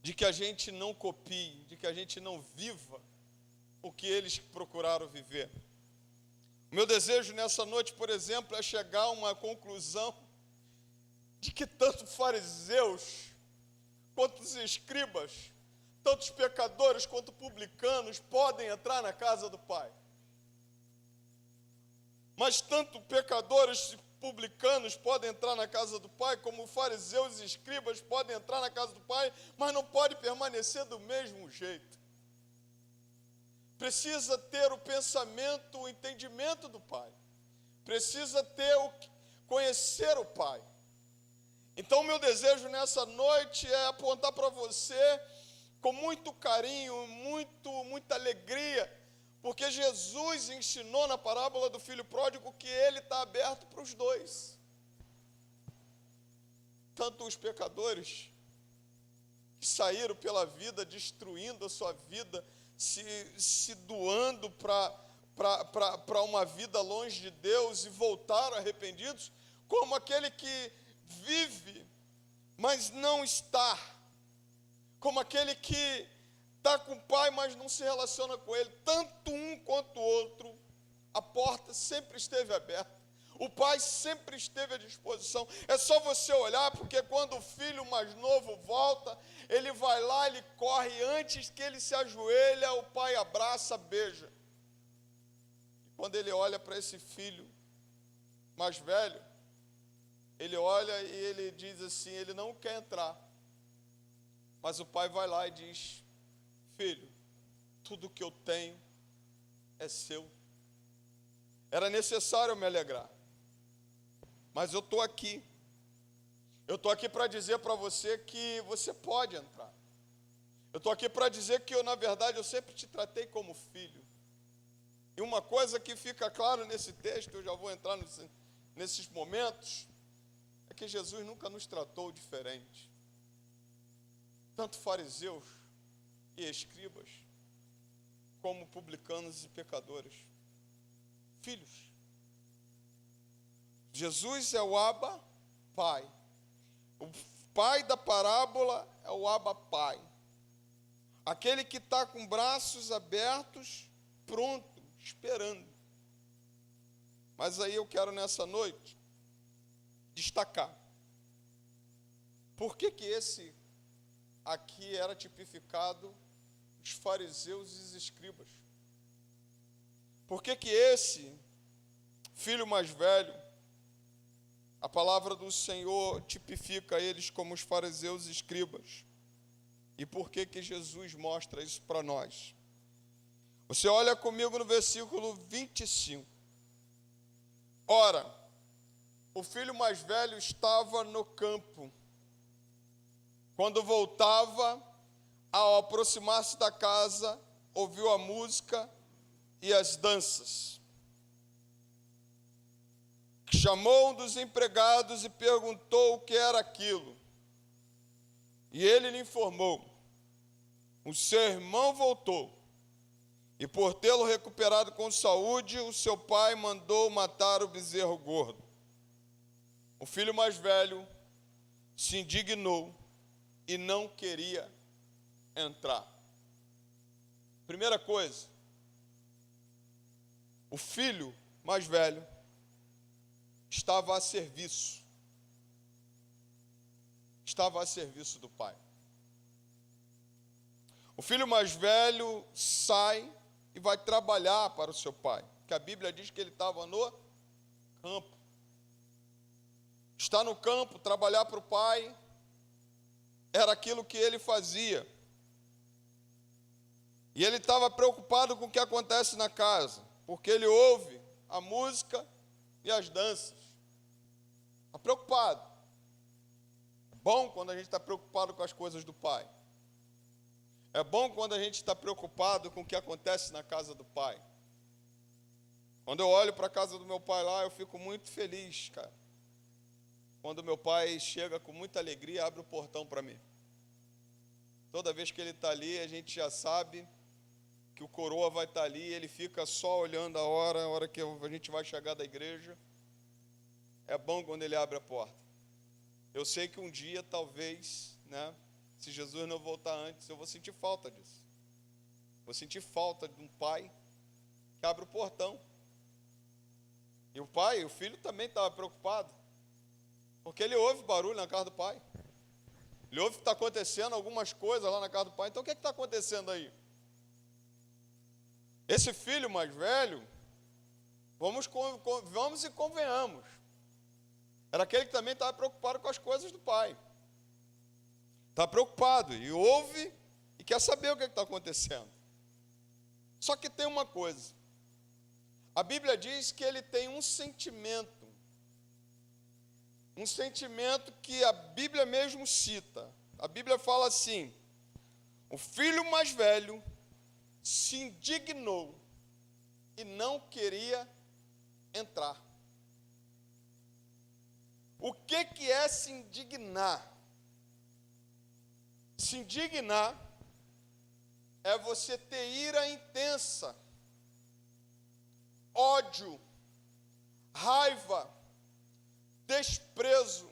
De que a gente não copie, de que a gente não viva o que eles procuraram viver. O meu desejo nessa noite, por exemplo, é chegar a uma conclusão de que tanto fariseus, quanto os escribas, tanto os pecadores quanto publicanos podem entrar na casa do Pai. Mas tanto pecadores e publicanos podem entrar na casa do Pai, como fariseus e escribas podem entrar na casa do Pai, mas não pode permanecer do mesmo jeito. Precisa ter o pensamento, o entendimento do Pai. Precisa ter conhecer o Pai. Então, meu desejo nessa noite é apontar para você com muito carinho, muita alegria, porque Jesus ensinou na parábola do filho pródigo que ele está aberto para os dois. Tanto os pecadores que saíram pela vida, destruindo a sua vida, se doando para uma vida longe de Deus e voltaram arrependidos, como aquele que vive, mas não está, como aquele que está com o Pai, mas não se relaciona com Ele. Tanto um quanto o outro, a porta sempre esteve aberta, o Pai sempre esteve à disposição. É só você olhar, porque quando o filho mais novo volta, ele vai lá, ele corre, antes que ele se ajoelha, o Pai abraça, beija. E quando ele olha para esse filho mais velho, ele olha e ele diz assim, ele não quer entrar, mas o Pai vai lá e diz: filho, tudo que eu tenho é seu. Era necessário eu me alegrar, mas eu estou aqui. Eu estou aqui para dizer para você que você pode entrar. Eu estou aqui para dizer que na verdade, eu sempre te tratei como filho. E uma coisa que fica claro nesse texto, eu já vou entrar nesses momentos, é que Jesus nunca nos tratou diferente. Tanto fariseus e escribas, como publicanos e pecadores. Filhos. Jesus é o Abba Pai. O pai da parábola é o Abba Pai. Aquele que está com braços abertos, pronto, esperando. Mas aí eu quero nessa noite destacar. Por que esse aqui era tipificado os fariseus e os escribas? Por que esse filho mais velho, a palavra do Senhor tipifica eles como os fariseus e escribas? E por que Jesus mostra isso para nós? Você olha comigo no versículo 25. Ora, o filho mais velho estava no campo. Quando voltava, ao aproximar-se da casa, ouviu a música e as danças. Chamou um dos empregados e perguntou o que era aquilo. E ele lhe informou: o seu irmão voltou E por tê-lo recuperado com saúde, o seu pai mandou matar o bezerro gordo. O filho mais velho se indignou e não queria entrar. Primeira coisa, o filho mais velho estava a serviço. Estava a serviço do pai. O filho mais velho sai e vai trabalhar para o seu pai, que a Bíblia diz que ele estava no campo. Estar no campo, trabalhar para o pai, era aquilo que ele fazia. E ele estava preocupado com o que acontece na casa, porque ele ouve a música e as danças. Está preocupado. É bom quando a gente está preocupado com as coisas do pai. É bom quando a gente está preocupado com o que acontece na casa do pai. Quando eu olho para a casa do meu pai lá, eu fico muito feliz, cara. Quando meu pai chega com muita alegria e abre o portão para mim. Toda vez que ele está ali, a gente já sabe que o coroa vai estar ali, ele fica só olhando a hora que a gente vai chegar da igreja. É bom quando ele abre a porta. Eu sei que um dia, talvez, né, se Jesus não voltar antes, eu vou sentir falta disso. Vou sentir falta de um pai que abre o portão. E o filho também estava preocupado, porque ele ouve barulho na casa do pai. Ele ouve que está acontecendo algumas coisas lá na casa do pai. Então o que está acontecendo aí? Esse filho mais velho, vamos e convenhamos, era aquele que também estava preocupado com as coisas do pai. Está preocupado e ouve e quer saber o que está acontecendo. Só que tem uma coisa. A Bíblia diz que ele tem um sentimento que a Bíblia mesmo cita. A Bíblia fala assim: o filho mais velho se indignou e não queria entrar. O que é se indignar? Se indignar é você ter ira intensa, ódio, raiva, desprezo.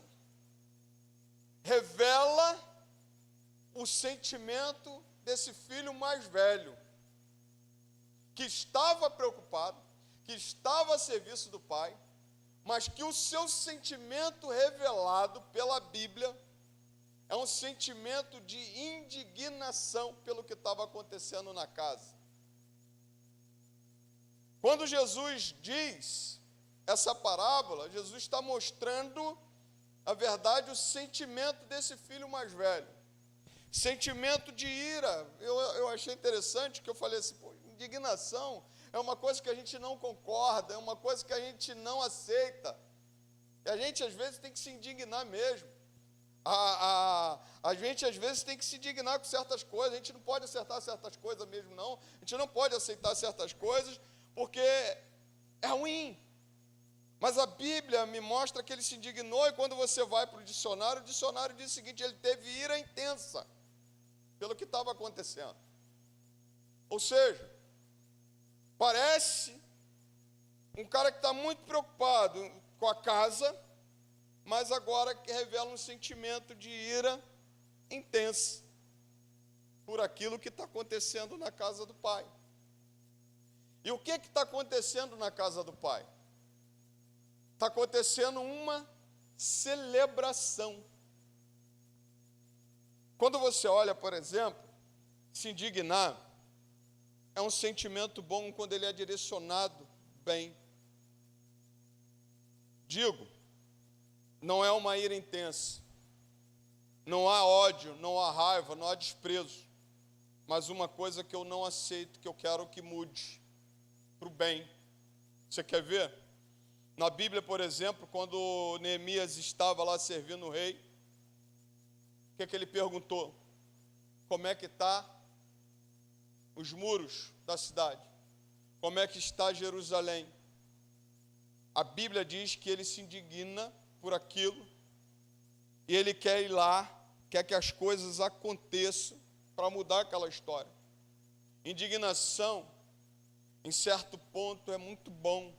Revela o sentimento desse filho mais velho, que estava preocupado, que estava a serviço do pai, mas que o seu sentimento revelado pela Bíblia é um sentimento de indignação pelo que estava acontecendo na casa. Quando Jesus diz essa parábola, Jesus está mostrando, na verdade, o sentimento desse filho mais velho. Sentimento de ira. Eu achei interessante que eu falei assim, pô, indignação é uma coisa que a gente não concorda, é uma coisa que a gente não aceita. E a gente, às vezes, tem que se indignar mesmo. A gente, às vezes, tem que se indignar com certas coisas. A gente não pode acertar certas coisas mesmo, não. A gente não pode aceitar certas coisas, porque é ruim. Mas a Bíblia me mostra que ele se indignou, e quando você vai para o dicionário diz o seguinte: ele teve ira intensa pelo que estava acontecendo. Ou seja, parece um cara que está muito preocupado com a casa, mas agora que revela um sentimento de ira intensa por aquilo que está acontecendo na casa do pai. E o que está acontecendo na casa do pai? Está acontecendo uma celebração. Quando você olha, por exemplo, se indignar é um sentimento bom quando ele é direcionado bem. Digo, não é uma ira intensa, não há ódio, não há raiva, não há desprezo, mas uma coisa que eu não aceito, que eu quero que mude para o bem. Você quer ver? Na Bíblia, por exemplo, quando Neemias estava lá servindo o rei, o que ele perguntou? Como é que está os muros da cidade? Como é que está Jerusalém? A Bíblia diz que ele se indigna por aquilo, e ele quer ir lá, quer que as coisas aconteçam para mudar aquela história. Indignação em certo ponto é muito bom,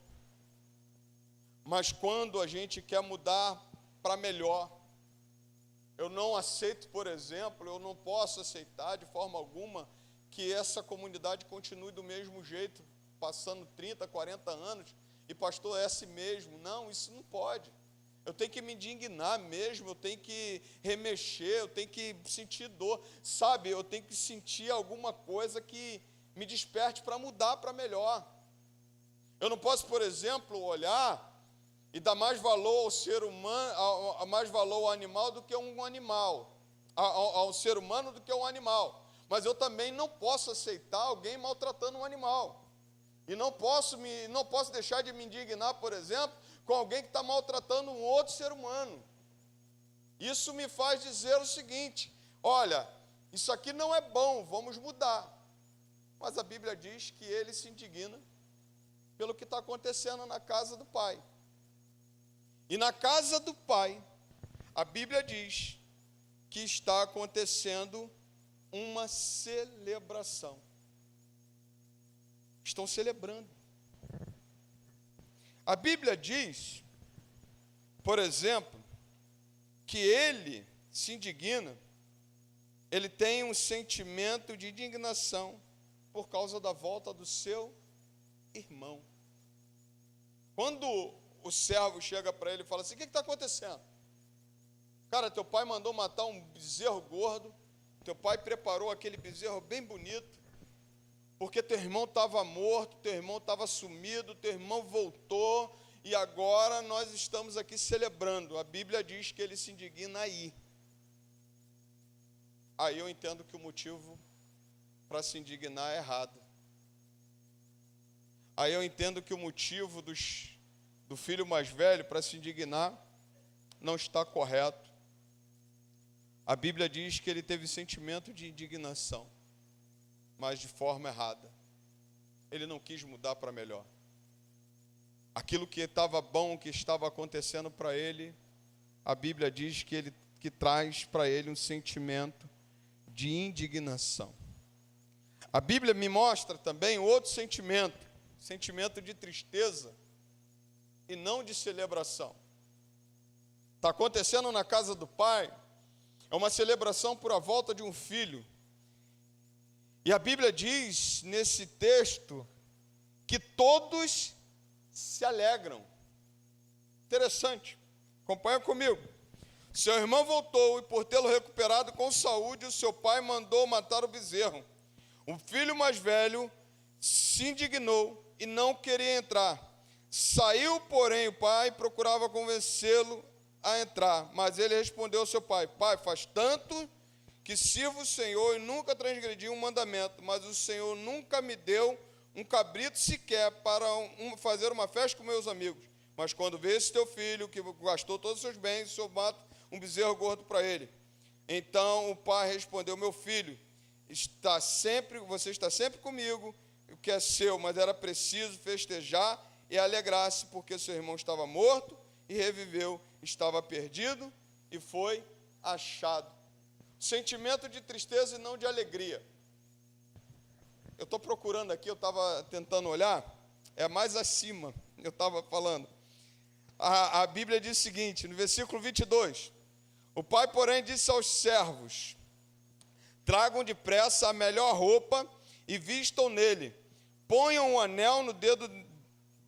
mas quando a gente quer mudar para melhor, eu não aceito, por exemplo, eu não posso aceitar de forma alguma que essa comunidade continue do mesmo jeito, passando 30, 40 anos, e pastor, é assim mesmo. Não, isso não pode. Eu tenho que me indignar mesmo, eu tenho que remexer, eu tenho que sentir dor, sabe? Eu tenho que sentir alguma coisa que me desperte para mudar para melhor. Eu não posso, por exemplo, olhar e dar mais valor ao ser humano, mais valor ao animal do que um animal, ao ser humano do que um animal. Mas eu também não posso aceitar alguém maltratando um animal. E não posso deixar de me indignar, por exemplo, com alguém que está maltratando um outro ser humano. Isso me faz dizer o seguinte: olha, isso aqui não é bom, vamos mudar. Mas a Bíblia diz que ele se indigna pelo que está acontecendo na casa do Pai. E na casa do Pai, a Bíblia diz que está acontecendo uma celebração. Estão celebrando. A Bíblia diz, por exemplo, que ele se indigna, ele tem um sentimento de indignação por causa da volta do seu irmão. Quando o servo chega para ele e fala assim: o que está acontecendo? Cara, teu pai mandou matar um bezerro gordo, teu pai preparou aquele bezerro bem bonito, porque teu irmão estava morto, teu irmão estava sumido, teu irmão voltou, e agora nós estamos aqui celebrando. A Bíblia diz que ele se indigna aí. Aí eu entendo que o motivo para se indignar é errado. Aí eu entendo que o motivo do filho mais velho para se indignar não está correto. A Bíblia diz que ele teve sentimento de indignação, mas de forma errada. Ele não quis mudar para melhor. Aquilo que estava bom, que estava acontecendo para ele, a Bíblia diz que traz para ele um sentimento de indignação. A Bíblia me mostra também outro sentimento de tristeza e não de celebração. Está acontecendo na casa do Pai, é uma celebração por a volta de um filho. E a Bíblia diz nesse texto que todos se alegram. Interessante. Acompanha comigo. Seu irmão voltou e, por tê-lo recuperado com saúde, o seu pai mandou matar o bezerro. O filho mais velho se indignou e não queria entrar. Saiu, porém, o pai e procurava convencê-lo a entrar. Mas ele respondeu ao seu pai: Pai, faz tanto que sirvo o Senhor e nunca transgredi um mandamento, mas o Senhor nunca me deu um cabrito sequer para fazer uma festa com meus amigos. Mas quando vê esse teu filho, que gastou todos os seus bens, o Senhor mata um bezerro gordo para ele. Então o pai respondeu: Meu filho, você está sempre comigo, o que é seu, mas era preciso festejar e alegrar-se, porque seu irmão estava morto e reviveu, estava perdido e foi achado. Sentimento de tristeza e não de alegria. Eu estou procurando aqui, eu estava tentando olhar, é mais acima, eu estava falando. A Bíblia diz o seguinte, no versículo 22, o pai, porém, disse aos servos: tragam depressa a melhor roupa e vistam nele, ponham um anel no dedo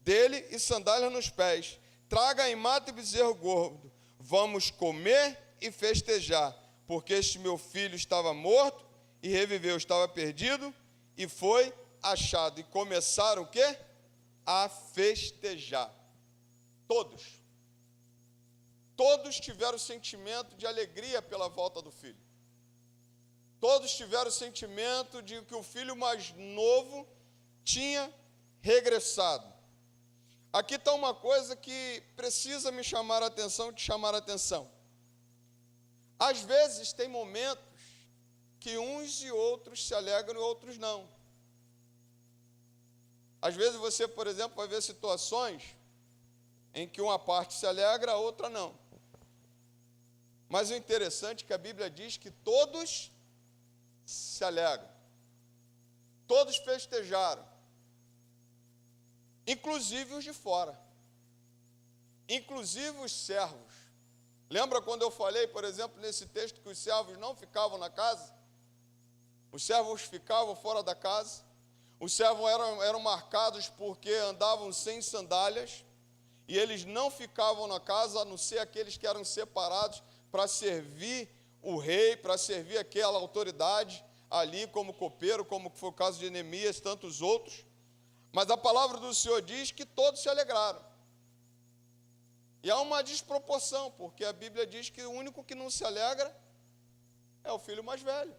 dele e sandálias nos pés, traga e mate o bezerro gordo, vamos comer e festejar, porque este meu filho estava morto e reviveu, estava perdido e foi achado. E começaram o quê? A festejar. Todos tiveram sentimento de alegria pela volta do filho. Todos tiveram sentimento de que o filho mais novo tinha regressado. Aqui está uma coisa que precisa me chamar a atenção, te chamar a atenção. Às vezes tem momentos que uns e outros se alegram e outros não. Às vezes você, por exemplo, vai ver situações em que uma parte se alegra, a outra não. Mas o interessante é que a Bíblia diz que todos se alegram. Todos festejaram. inclusive os de fora, inclusive os servos. Lembra quando eu falei, por exemplo, nesse texto, que os servos não ficavam na casa? Os servos ficavam fora da casa. Os servos eram marcados porque andavam sem sandálias, e eles não ficavam na casa, a não ser aqueles que eram separados para servir o rei, para servir aquela autoridade ali, como copeiro, como foi o caso de Neemias e tantos outros. Mas a palavra do Senhor diz que todos se alegraram. E há uma desproporção, porque a Bíblia diz que o único que não se alegra é o filho mais velho.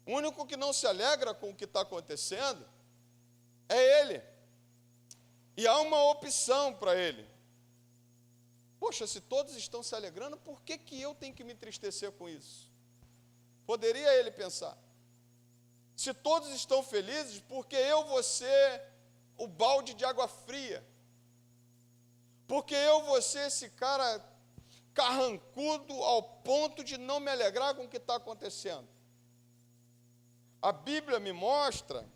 O único que não se alegra com o que está acontecendo é ele. E há uma opção para ele. Poxa, se todos estão se alegrando, por que eu tenho que me entristecer com isso? Poderia ele pensar. Se todos estão felizes, por que eu vou ser o balde de água fria? Porque eu vou ser esse cara carrancudo ao ponto de não me alegrar com o que está acontecendo? A Bíblia me mostra,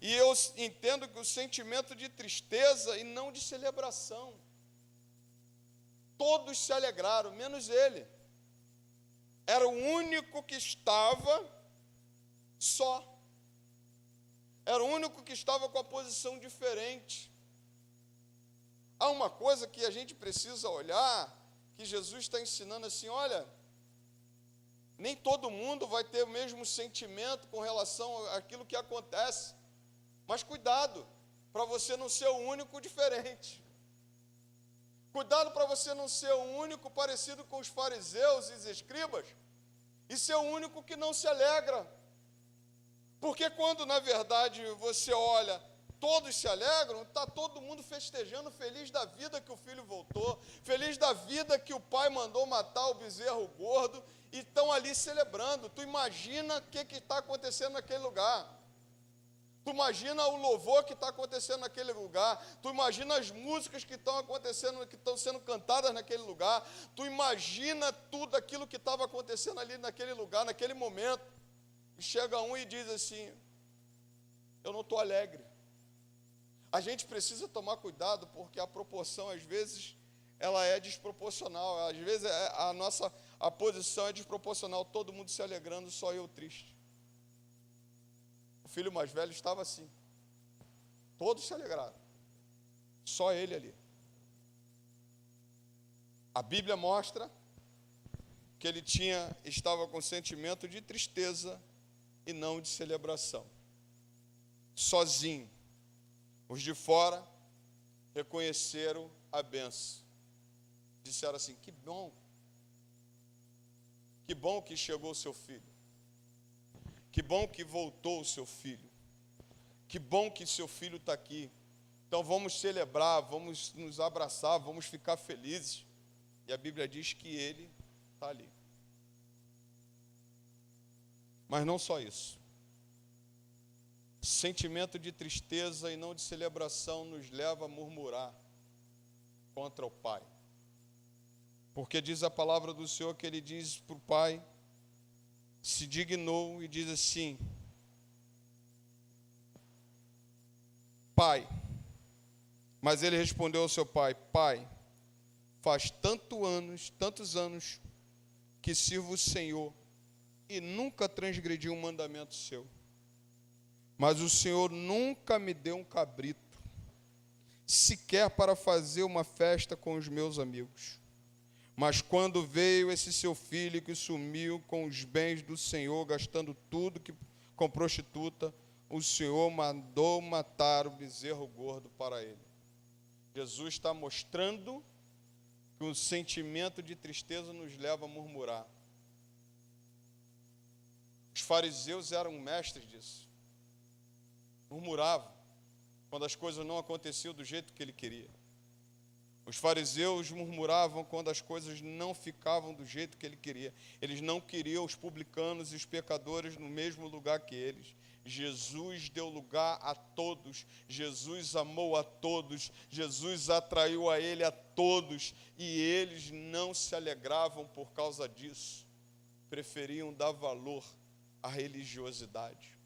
e eu entendo que o sentimento de tristeza e não de celebração. Todos se alegraram, menos ele. Era o único que estava só. Era o único que estava com a posição diferente. Há uma coisa que a gente precisa olhar, que Jesus está ensinando assim, olha, nem todo mundo vai ter o mesmo sentimento com relação àquilo que acontece, mas cuidado, para você não ser o único diferente. Cuidado para você não ser o único parecido com os fariseus e os escribas, e ser o único que não se alegra. Porque quando, na verdade, você olha, todos se alegram, está todo mundo festejando, feliz da vida que o filho voltou, feliz da vida que o pai mandou matar o bezerro gordo, e estão ali celebrando. Tu imagina o que está acontecendo naquele lugar. Tu imagina o louvor que está acontecendo naquele lugar. Tu imagina as músicas que estão acontecendo, que estão sendo cantadas naquele lugar. Tu imagina tudo aquilo que estava acontecendo ali naquele lugar, naquele momento. E chega um e diz assim, eu não estou alegre. A gente precisa tomar cuidado, porque a proporção, às vezes, ela é desproporcional. Às vezes, a posição é desproporcional. Todo mundo se alegrando, só eu triste. O filho mais velho estava assim. Todos se alegraram. Só ele ali. A Bíblia mostra que ele estava com sentimento de tristeza e não de celebração. Sozinho. Os de fora reconheceram a bênção. Disseram assim, que bom que chegou o seu filho. Que bom que voltou o seu filho. Que bom que seu filho está aqui. Então vamos celebrar, vamos nos abraçar, vamos ficar felizes. E a Bíblia diz que ele está ali. Mas não só isso. Sentimento de tristeza e não de celebração nos leva a murmurar contra o Pai. Porque diz a palavra do Senhor que ele diz para o Pai, se dignou e diz assim, Pai, mas ele respondeu ao seu pai, Pai, faz tantos anos que sirvo o Senhor e nunca transgredi um mandamento seu. Mas o Senhor nunca me deu um cabrito, sequer para fazer uma festa com os meus amigos. Mas quando veio esse seu filho que sumiu com os bens do Senhor, gastando tudo com prostituta, o Senhor mandou matar o bezerro gordo para ele. Jesus está mostrando que o sentimento de tristeza nos leva a murmurar. Os fariseus eram mestres disso. Murmuravam quando as coisas não aconteciam do jeito que ele queria. Os fariseus murmuravam quando as coisas não ficavam do jeito que ele queria. Eles não queriam os publicanos e os pecadores no mesmo lugar que eles. Jesus deu lugar a todos. Jesus amou a todos. Jesus atraiu a ele a todos. E eles não se alegravam por causa disso. Preferiam dar valor à religiosidade.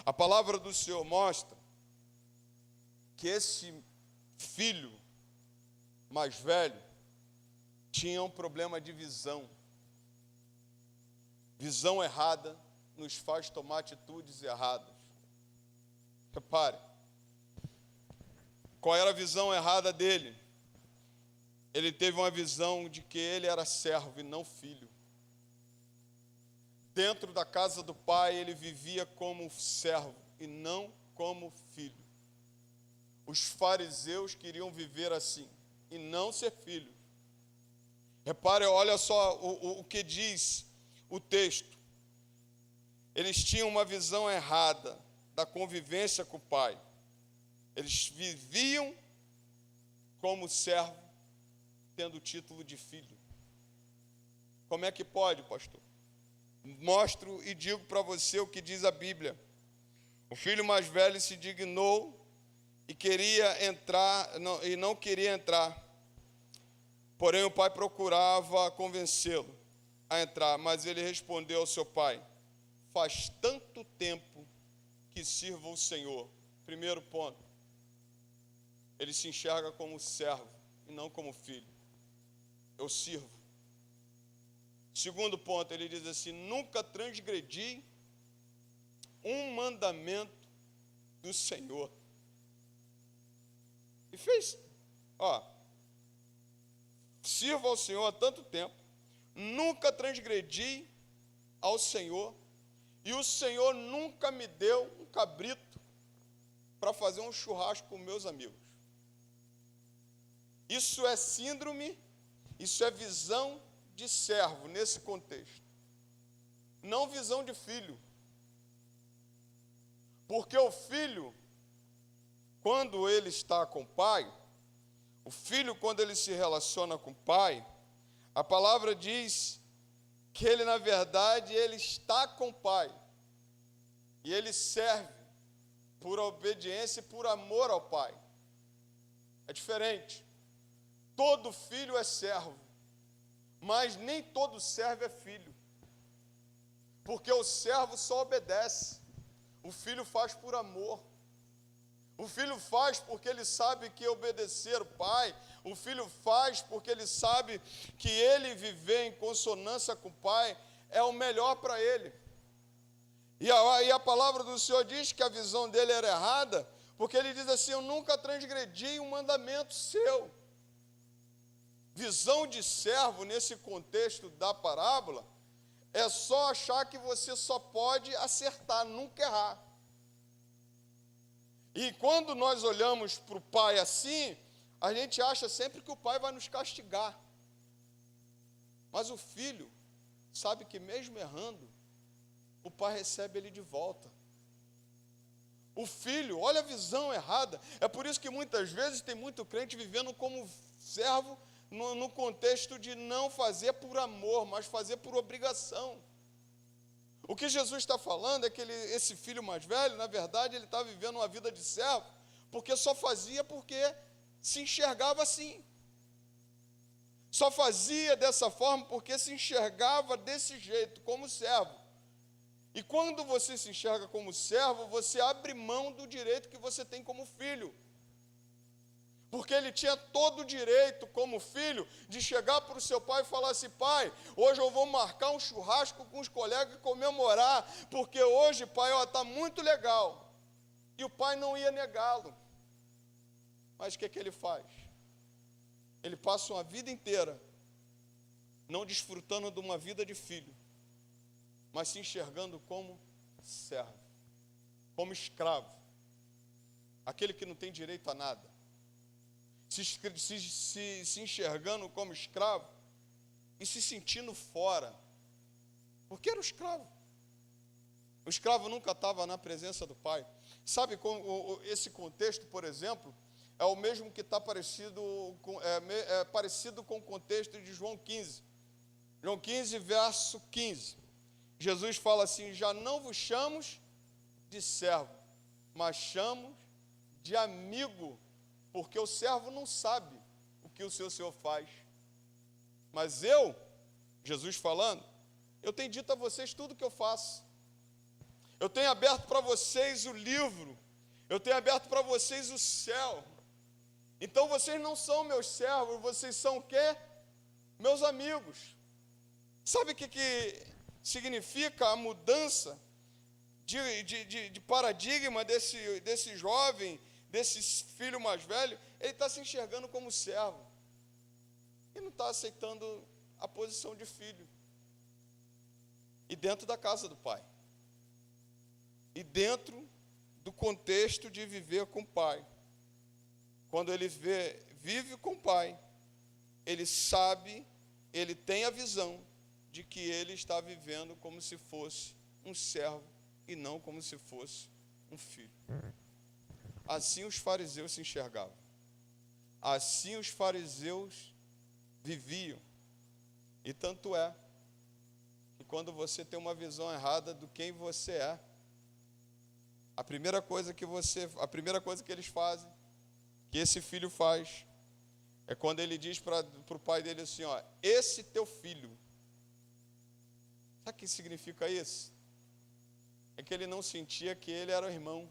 A palavra do Senhor mostra que esse filho mais velho tinha um problema de visão. Visão errada nos faz tomar atitudes erradas. Repare, qual era a visão errada dele? Ele teve uma visão de que ele era servo e não filho. Dentro da casa do pai, ele vivia como servo e não como filho. Os fariseus queriam viver assim e não ser filho. Repare, olha só o que diz o texto. Eles tinham uma visão errada da convivência com o pai. Eles viviam como servo, tendo o título de filho. Como é que pode, pastor? Mostro e digo para você o que diz a Bíblia. O filho mais velho se dignou e queria entrar, e não queria entrar. Porém, o pai procurava convencê-lo a entrar, mas ele respondeu ao seu pai: faz tanto tempo que sirvo o Senhor. Primeiro ponto, ele se enxerga como servo e não como filho. Eu sirvo. Segundo ponto, ele diz assim: nunca transgredi um mandamento do Senhor. E fez, sirvo ao Senhor há tanto tempo, nunca transgredi ao Senhor, e o Senhor nunca me deu um cabrito para fazer um churrasco com meus amigos. Isso é síndrome, isso é visão de servo nesse contexto, não visão de filho. Porque o filho, quando ele está com o pai, o filho, quando ele se relaciona com o pai, a palavra diz que ele, na verdade, ele está com o pai. E ele serve por obediência e por amor ao pai. É diferente. Todo filho é servo, mas nem todo servo é filho. Porque o servo só obedece. O filho faz por amor. O filho faz porque ele sabe que obedecer o pai. O filho faz porque ele sabe que ele viver em consonância com o pai é o melhor para ele. E a palavra do Senhor diz que a visão dele era errada, porque ele diz assim: eu nunca transgredi um mandamento seu. Visão de servo nesse contexto da parábola é só achar que você só pode acertar, nunca errar. E quando nós olhamos para o pai assim, a gente acha sempre que o pai vai nos castigar. Mas o filho sabe que mesmo errando, o pai recebe ele de volta. O filho, olha a visão errada. É por isso que muitas vezes tem muito crente vivendo como servo no contexto de não fazer por amor, mas fazer por obrigação. O que Jesus está falando é que esse filho mais velho, na verdade, ele está vivendo uma vida de servo, porque só fazia porque se enxergava assim. Só fazia dessa forma porque se enxergava desse jeito, como servo. E quando você se enxerga como servo, você abre mão do direito que você tem como filho. Porque ele tinha todo o direito, como filho, de chegar para o seu pai e falar assim: pai, hoje eu vou marcar um churrasco com os colegas e comemorar, porque hoje, pai, está muito legal. E o pai não ia negá-lo. Mas o que ele faz? Ele passa uma vida inteira não desfrutando de uma vida de filho, mas se enxergando como servo, como escravo, aquele que não tem direito a nada. Se enxergando como escravo e se sentindo fora, porque era o escravo. O escravo nunca estava na presença do pai. Sabe, esse contexto, por exemplo, é o mesmo que está parecido com o contexto de João 15. João 15, verso 15. Jesus fala assim: já não vos chamamos de servo, mas chamamos de amigo, porque o servo não sabe o que o seu senhor faz. Mas eu, Jesus falando, eu tenho dito a vocês tudo o que eu faço. Eu tenho aberto para vocês o livro Eu tenho aberto para vocês o céu. Então vocês não são meus servos, vocês são o quê? Meus amigos. Sabe o que significa a mudança de paradigma desse jovem, desse filho mais velho? Ele está se enxergando como servo. Ele não está aceitando a posição de filho. E dentro da casa do pai. E dentro do contexto de viver com o pai. Quando ele vive com o pai, ele sabe, ele tem a visão de que ele está vivendo como se fosse um servo e não como se fosse um filho. Assim os fariseus se enxergavam. Assim os fariseus viviam. E tanto é que quando você tem uma visão errada do quem você é, a primeira coisa que eles fazem, que esse filho faz, é quando ele diz para o pai dele assim, ó, esse teu filho. Sabe o que significa isso? É que ele não sentia que ele era o irmão.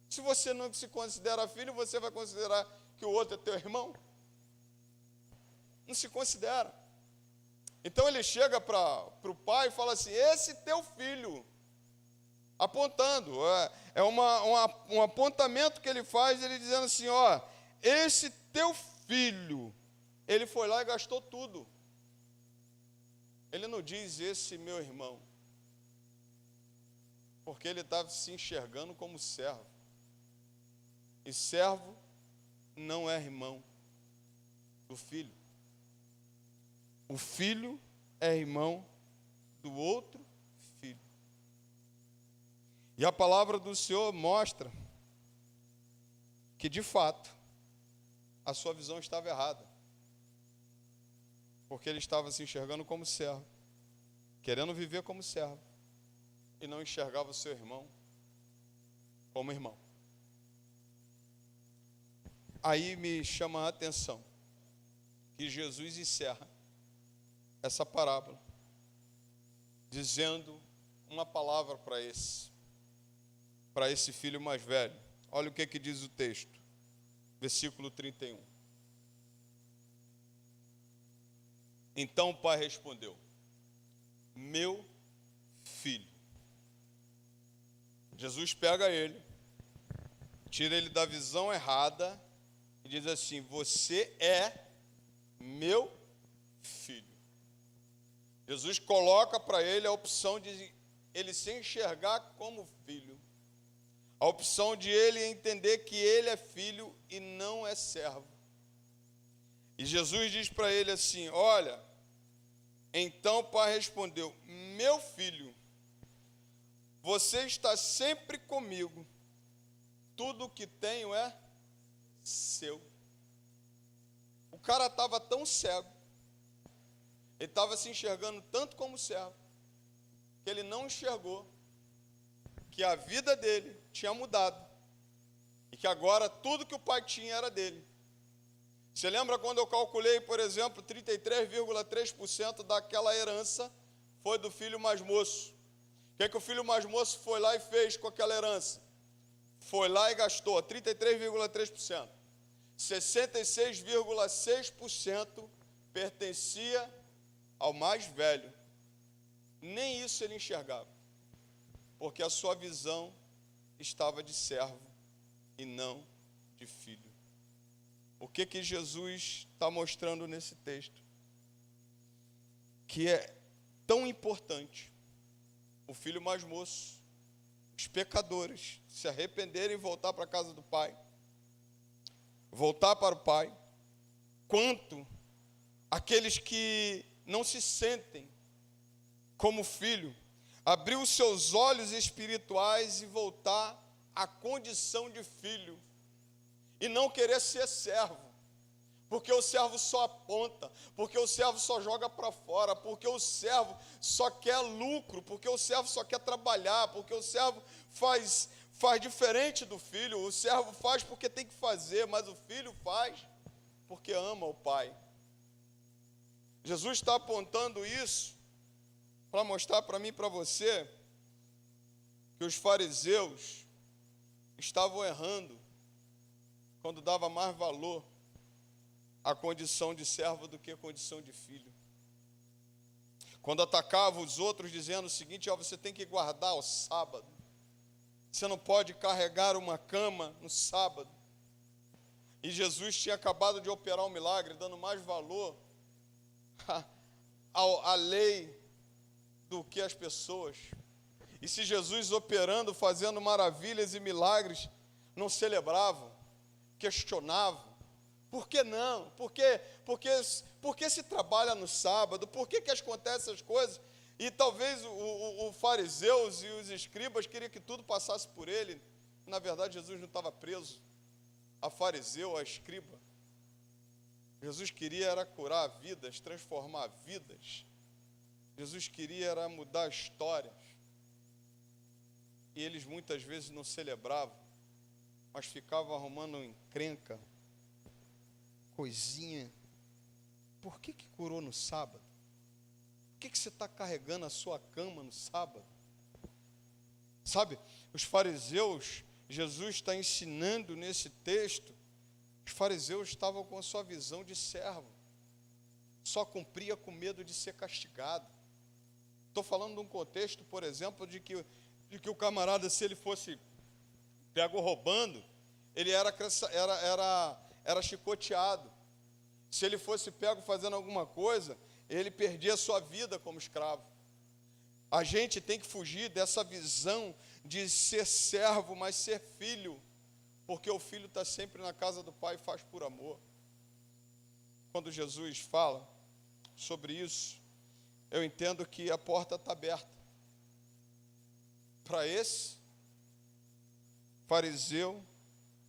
Se você não se considera filho, você vai considerar que o outro é teu irmão? Não se considera. Então ele chega para o pai e fala assim, esse teu filho, apontando, um apontamento que ele faz, ele dizendo assim, ó, esse teu filho, ele foi lá e gastou tudo. Ele não diz esse meu irmão, porque ele estava se enxergando como servo. E servo não é irmão do filho. O filho é irmão do outro filho. E a palavra do Senhor mostra que, de fato, a sua visão estava errada. Porque ele estava se enxergando como servo, querendo viver como servo, e não enxergava o seu irmão como irmão. Aí me chama a atenção que Jesus encerra essa parábola dizendo uma palavra para esse filho mais velho. Olha o que diz o texto, versículo 31. Então o pai respondeu, meu filho. Jesus pega ele, tira ele da visão errada e diz assim, você é meu filho. Jesus coloca para ele a opção de ele se enxergar como filho. A opção de ele entender que ele é filho e não é servo. E Jesus diz para ele assim, olha, então o pai respondeu, meu filho, você está sempre comigo, tudo o que tenho é seu. O cara estava tão cego, ele estava se enxergando tanto como servo, que ele não enxergou que a vida dele tinha mudado, e que agora tudo que o pai tinha era dele. Você lembra quando eu calculei, por exemplo, 33,3% daquela herança foi do filho mais moço? O que o filho mais moço foi lá e fez com aquela herança? Foi lá e gastou 33,3%. 66,6% pertencia ao mais velho. Nem isso ele enxergava, porque a sua visão estava de servo e não de filho. O que Jesus está mostrando nesse texto? Que é tão importante o filho mais moço, os pecadores, se arrependerem e voltar para a casa do pai, voltar para o pai, quanto aqueles que não se sentem como filho, abrir os seus olhos espirituais e voltar à condição de filho, e não querer ser servo, porque o servo só aponta, porque o servo só joga para fora, porque o servo só quer lucro, porque o servo só quer trabalhar, porque o servo faz diferente do filho. O servo faz porque tem que fazer, mas o filho faz porque ama o pai. Jesus está apontando isso para mostrar para mim e para você que os fariseus estavam errando quando dava mais valor à condição de servo do que à condição de filho. Quando atacava os outros dizendo o seguinte: ó, você tem que guardar o sábado, você não pode carregar uma cama no sábado. E Jesus tinha acabado de operar um milagre, dando mais valor à lei do que às pessoas. E se Jesus operando, fazendo maravilhas e milagres, não celebravam, questionavam, por que não? Por que se trabalha no sábado? Por que acontecem essas coisas? E talvez os fariseus e os escribas queriam que tudo passasse por ele. Na verdade, Jesus não estava preso a fariseu, a escriba. Jesus queria era curar vidas, transformar vidas. Jesus queria era mudar histórias. E eles muitas vezes não celebravam, mas ficavam arrumando encrenca, coisinha. Por que curou no sábado? Por que você está carregando a sua cama no sábado? Sabe, os fariseus, Jesus está ensinando nesse texto, os fariseus estavam com a sua visão de servo, só cumpria com medo de ser castigado. Estou falando de um contexto, por exemplo, de que o camarada, se ele fosse pego roubando, ele era chicoteado. Se ele fosse pego fazendo alguma coisa, ele perdia a sua vida como escravo. A gente tem que fugir dessa visão de ser servo, mas ser filho, porque o filho está sempre na casa do pai e faz por amor. Quando Jesus fala sobre isso, eu entendo que a porta está aberta para esse fariseu,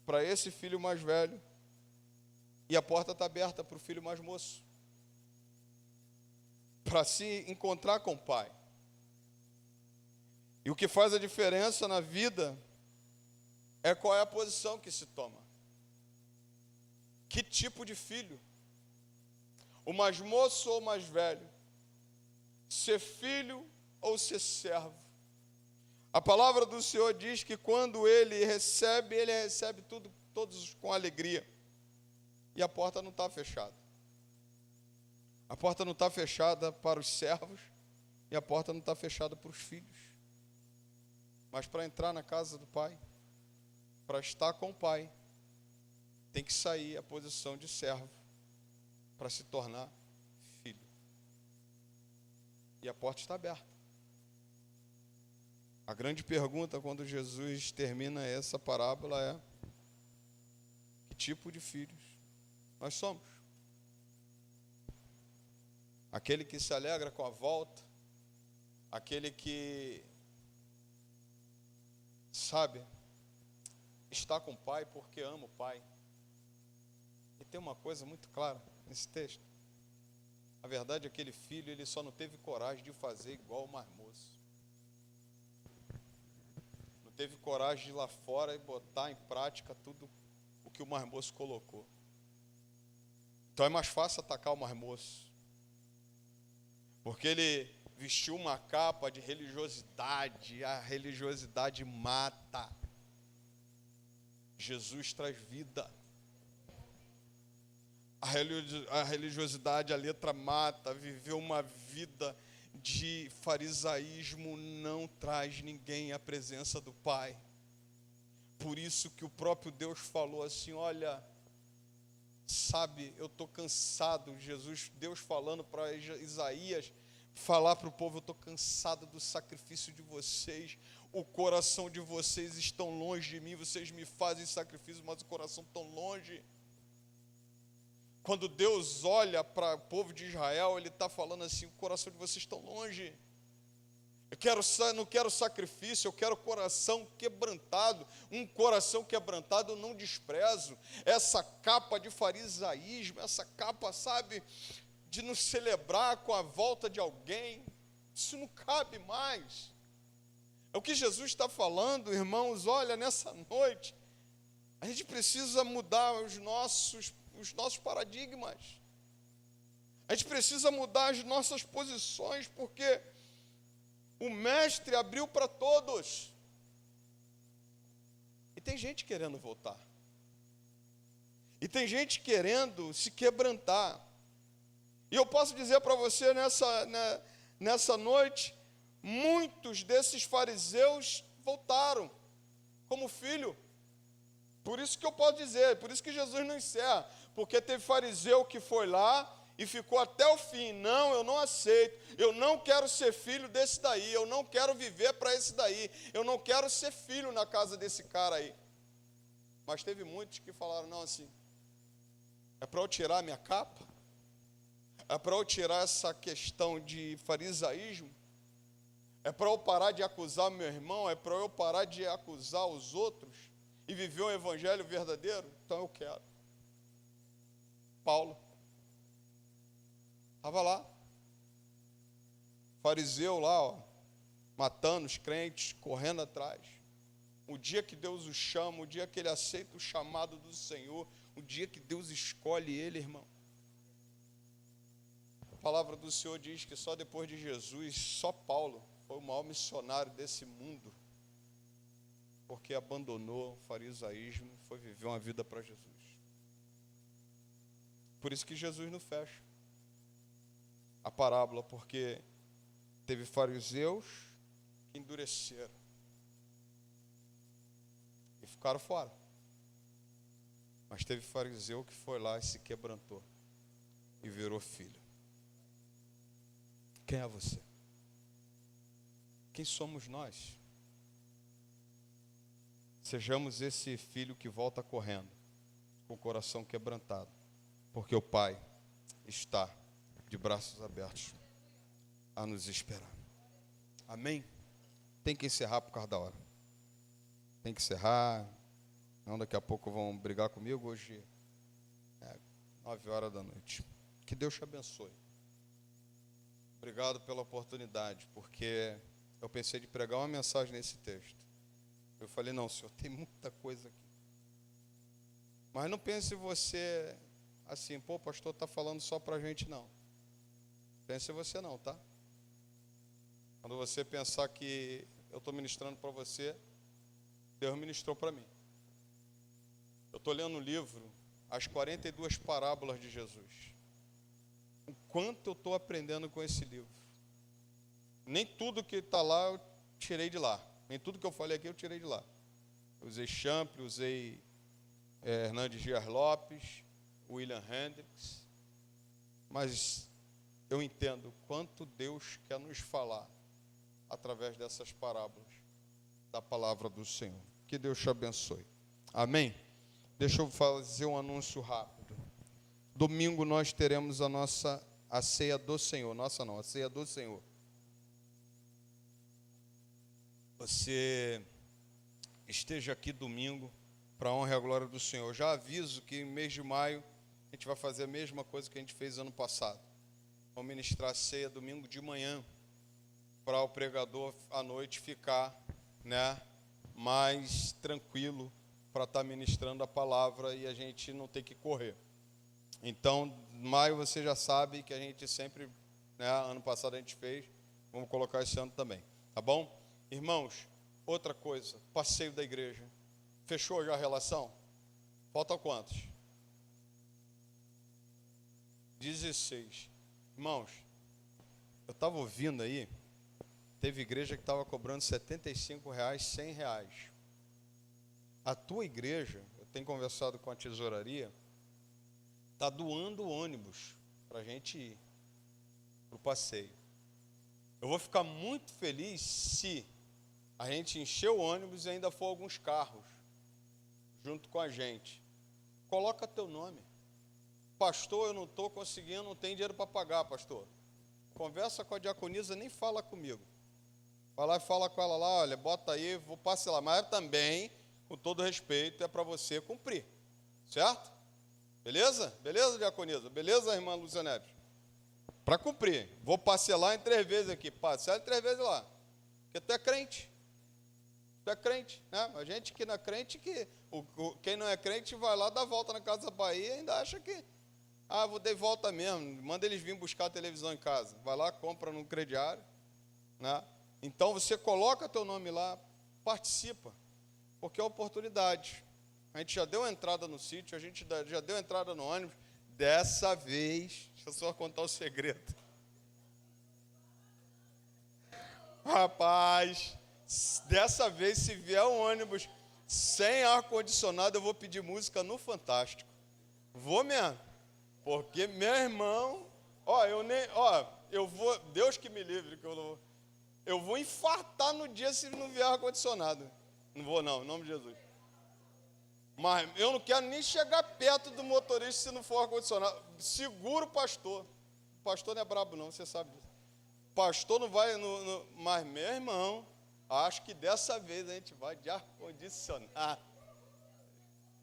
para esse filho mais velho, e a porta está aberta para o filho mais moço, para se encontrar com o pai. E o que faz a diferença na vida é qual é a posição que se toma. Que tipo de filho? O mais moço ou o mais velho? Ser filho ou ser servo? A palavra do Senhor diz que quando ele recebe todos com alegria. E a porta não está fechada. A porta não está fechada para os servos e a porta não está fechada para os filhos. Mas para entrar na casa do pai, para estar com o pai, tem que sair a posição de servo para se tornar filho. E a porta está aberta. A grande pergunta quando Jesus termina essa parábola é: que tipo de filhos nós somos? Aquele que se alegra com a volta, aquele que sabe, está com o pai porque ama o pai. E tem uma coisa muito clara nesse texto. Na verdade, aquele filho, ele só não teve coragem de fazer igual o mais moço. Não teve coragem de ir lá fora e botar em prática tudo o que o mais moço colocou. Então é mais fácil atacar o mais moço, porque ele vestiu uma capa de religiosidade. A religiosidade mata. Jesus traz vida. A religiosidade, a letra mata. Viver uma vida de farisaísmo não traz ninguém à presença do Pai. Por isso que o próprio Deus falou assim: olha, sabe, eu estou cansado. Deus falando para Isaías, falar para o povo: eu estou cansado do sacrifício de vocês, o coração de vocês estão longe de mim, vocês me fazem sacrifício, mas o coração tão longe. Quando Deus olha para o povo de Israel, Ele está falando assim: o coração de vocês estão longe. Não quero sacrifício, eu quero coração quebrantado. Um coração quebrantado eu não desprezo. Essa capa de farisaísmo, essa capa, sabe, de não celebrar com a volta de alguém, isso não cabe mais. É o que Jesus está falando, irmãos. Olha, nessa noite, a gente precisa mudar os nossos paradigmas. A gente precisa mudar as nossas posições, porque o Mestre abriu para todos. E tem gente querendo voltar. E tem gente querendo se quebrantar. E eu posso dizer para você nessa noite, muitos desses fariseus voltaram como filho. Por isso que eu posso dizer, por isso que Jesus não encerra. Porque teve fariseu que foi lá e ficou até o fim. Não, eu não aceito. Eu não quero ser filho desse daí. Eu não quero viver para esse daí. Eu não quero ser filho na casa desse cara aí. Mas teve muitos que falaram, não, assim, é para eu tirar minha capa? É para eu tirar essa questão de farisaísmo? É para eu parar de acusar meu irmão? É para eu parar de acusar os outros? E viver um evangelho verdadeiro? Então eu quero. Paulo estava lá, fariseu lá, ó, matando os crentes, correndo atrás. O dia que Deus o chama, o dia que ele aceita o chamado do Senhor, o dia que Deus escolhe ele, irmão. A palavra do Senhor diz que só depois de Jesus, só Paulo foi o maior missionário desse mundo, porque abandonou o farisaísmo, foi viver uma vida para Jesus. Por isso que Jesus não fecha a parábola, porque teve fariseus que endureceram e ficaram fora. Mas teve fariseu que foi lá e se quebrantou e virou filho. Quem é você? Quem somos nós? Sejamos esse filho que volta correndo, com o coração quebrantado, porque o Pai está de braços abertos a nos esperar. Amém? Tem que encerrar por causa da hora. Tem que encerrar. Não, daqui a pouco vão brigar comigo. Hoje é 9 horas da noite. Que Deus te abençoe. Obrigado pela oportunidade, porque eu pensei de pregar uma mensagem nesse texto. Eu falei, não, Senhor, tem muita coisa aqui. Mas não pense você assim, pô, o pastor está falando só para a gente, não. Pense você não, tá? Quando você pensar que eu estou ministrando para você, Deus ministrou para mim. Eu estou lendo um livro, As 42 Parábolas de Jesus. O quanto eu estou aprendendo com esse livro. Nem tudo que está lá eu tirei de lá. Nem tudo que eu falei aqui eu tirei de lá. Eu usei Champ, usei Hernandes Dias Lopes, William Hendricks. Mas eu entendo quanto Deus quer nos falar através dessas parábolas da palavra do Senhor. Que Deus te abençoe. Amém? Deixa eu fazer um anúncio rápido. Domingo nós teremos a ceia do Senhor. Nossa não, a ceia do Senhor. Você esteja aqui domingo para a honra e a glória do Senhor. Eu já aviso que em mês de maio a gente vai fazer a mesma coisa que a gente fez ano passado. Vamos ministrar a ceia domingo de manhã, para o pregador à noite ficar, mais tranquilo para estar ministrando a palavra e a gente não ter que correr. Então, maio você já sabe que a gente sempre, ano passado a gente fez, vamos colocar esse ano também, tá bom? Irmãos, outra coisa, passeio da igreja. Fechou já a relação? Falta quantos? 16. Irmãos, eu estava ouvindo aí, teve igreja que estava cobrando R$75, R$100. A tua igreja, eu tenho conversado com a tesouraria, está doando ônibus para a gente ir para o passeio. Eu vou ficar muito feliz se a gente encher o ônibus e ainda for alguns carros junto com a gente. Coloca teu nome. Pastor, eu não estou conseguindo, não tem dinheiro para pagar, pastor. Conversa com a diaconisa, nem fala comigo. Vai lá e fala com ela lá, olha, bota aí, vou passar lá. Mas também, com todo respeito, é para você cumprir. Certo? Beleza? Beleza, diaconisa? Beleza, irmã Lúcia Neves? Para cumprir. Vou parcelar em 3 vezes aqui. Parcela em 3 vezes lá. Porque tu é crente. Tu é crente, né? A gente que não é crente, quem não é crente vai lá, dá volta na Casa Bahia e ainda acha que, vou dar volta mesmo, manda eles virem buscar a televisão em casa. Vai lá, compra no crediário, né? Então você coloca teu nome lá, participa. porque é oportunidade. A gente já deu entrada no sítio, a gente já deu entrada no ônibus. Dessa vez, deixa eu só contar o segredo. Rapaz, dessa vez, se vier um ônibus sem ar-condicionado, eu vou pedir música no Fantástico. Vou mesmo. Porque, meu irmão, eu vou, Deus que me livre, que eu vou infartar no dia se não vier ar-condicionado. Não vou não, em nome de Jesus. Mas eu não quero nem chegar perto do motorista se não for ar-condicionado. Segura o pastor. O pastor não é brabo não, você sabe disso. O pastor não vai, mas meu irmão, acho que dessa vez a gente vai de ar-condicionado.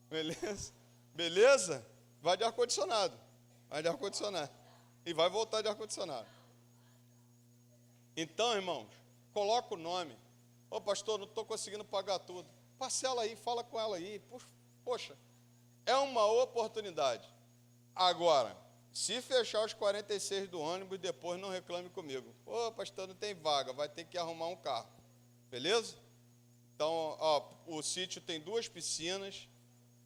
Beleza? Beleza? Vai de ar-condicionado. Vai de ar-condicionado. E vai voltar de ar-condicionado. Então, irmãos, coloca o nome. Ô, pastor, não estou conseguindo pagar tudo. Parcela aí, fala com ela aí. Poxa, é uma oportunidade. Agora, se fechar os 46 do ônibus, depois não reclame comigo. Ô, pastor, não tem vaga, vai ter que arrumar um carro. Beleza? Então, o sítio tem 2 piscinas,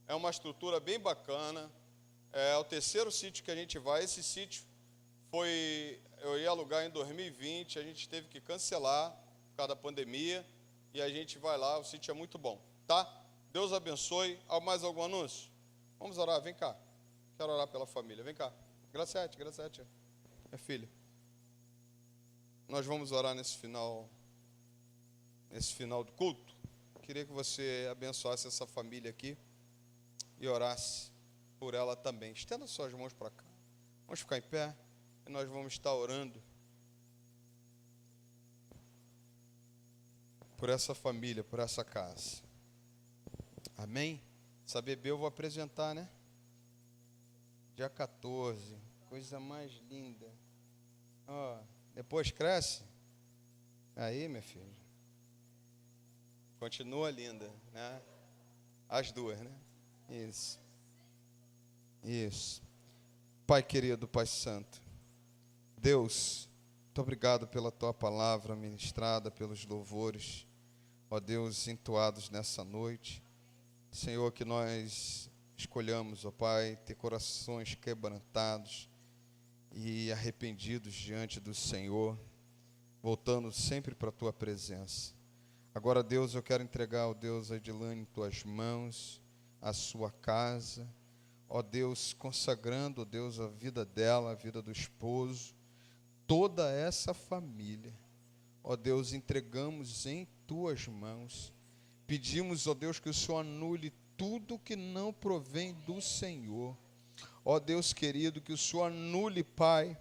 é uma estrutura bem bacana. É o 3º sítio que a gente vai. Esse sítio eu ia alugar em 2020, a gente teve que cancelar por causa da pandemia, e a gente vai lá, o sítio é muito bom, tá? Deus abençoe. Mais algum anúncio? Vamos orar, vem cá. Quero orar pela família, vem cá. Graciete, minha filha. Nós vamos orar nesse final do culto. Queria que você abençoasse essa família aqui e orasse por ela também. Estenda suas mãos para cá. Vamos ficar em pé e nós vamos estar orando por essa família, por essa casa. Amém? Essa bebê eu vou apresentar, né? Dia 14. Coisa mais linda. Depois cresce. Aí, minha filha. Continua linda, né? As duas, né? Isso. Pai querido, Pai santo. Deus, muito obrigado pela tua palavra ministrada, pelos louvores, ó Deus, entoados nessa noite. Senhor, que nós escolhamos, ó Pai, ter corações quebrantados e arrependidos diante do Senhor, voltando sempre para a tua presença. Agora, Deus, eu quero entregar, ó Deus, a Edilane em tuas mãos, a sua casa, ó Deus, consagrando, ó Deus, a vida dela, a vida do esposo, toda essa família, ó Deus, entregamos em tuas mãos. Pedimos, ó Deus, que o Senhor anule tudo que não provém do Senhor. Ó Deus querido, que o Senhor anule, Pai,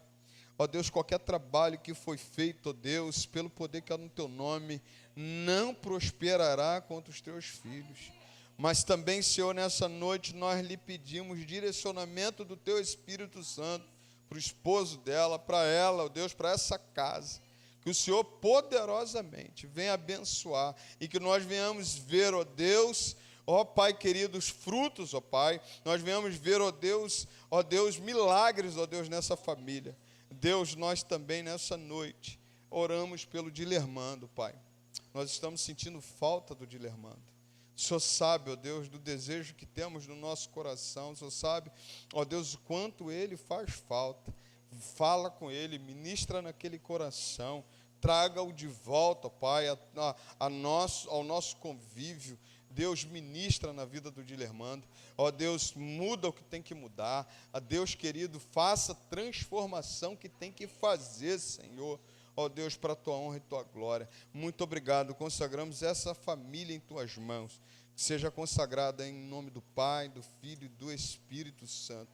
ó Deus, qualquer trabalho que foi feito, ó Deus, pelo poder que há no teu nome, não prosperará contra os teus filhos. Mas também, Senhor, nessa noite nós lhe pedimos direcionamento do teu Espírito Santo para o esposo dela, para ela, ó Deus, para essa casa. Que o Senhor poderosamente venha abençoar e que nós venhamos ver, ó Deus, ó Pai querido, os frutos, ó Pai. Nós venhamos ver, ó Deus, milagres, ó Deus, nessa família. Deus, nós também nessa noite oramos pelo Dilermando, Pai. Nós estamos sentindo falta do Dilermando. O Senhor sabe, ó Deus, do desejo que temos no nosso coração. O Senhor sabe, ó Deus, o quanto ele faz falta. Fala com ele, ministra naquele coração, traga-o de volta, Pai, ao nosso convívio. Deus, ministra na vida do Dilermando. Ó Deus, muda o que tem que mudar. Ó Deus querido, faça a transformação que tem que fazer, Senhor. Ó Deus, para a tua honra e tua glória. Muito obrigado. Consagramos essa família em tuas mãos. Que seja consagrada em nome do Pai, do Filho e do Espírito Santo.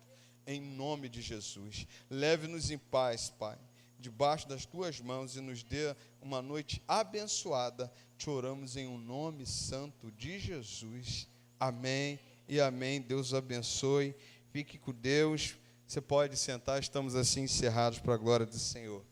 Em nome de Jesus. Leve-nos em paz, Pai, debaixo das tuas mãos e nos dê uma noite abençoada. Te oramos em um nome santo de Jesus. Amém e amém. Deus abençoe. Fique com Deus. Você pode sentar. Estamos assim encerrados para a glória do Senhor.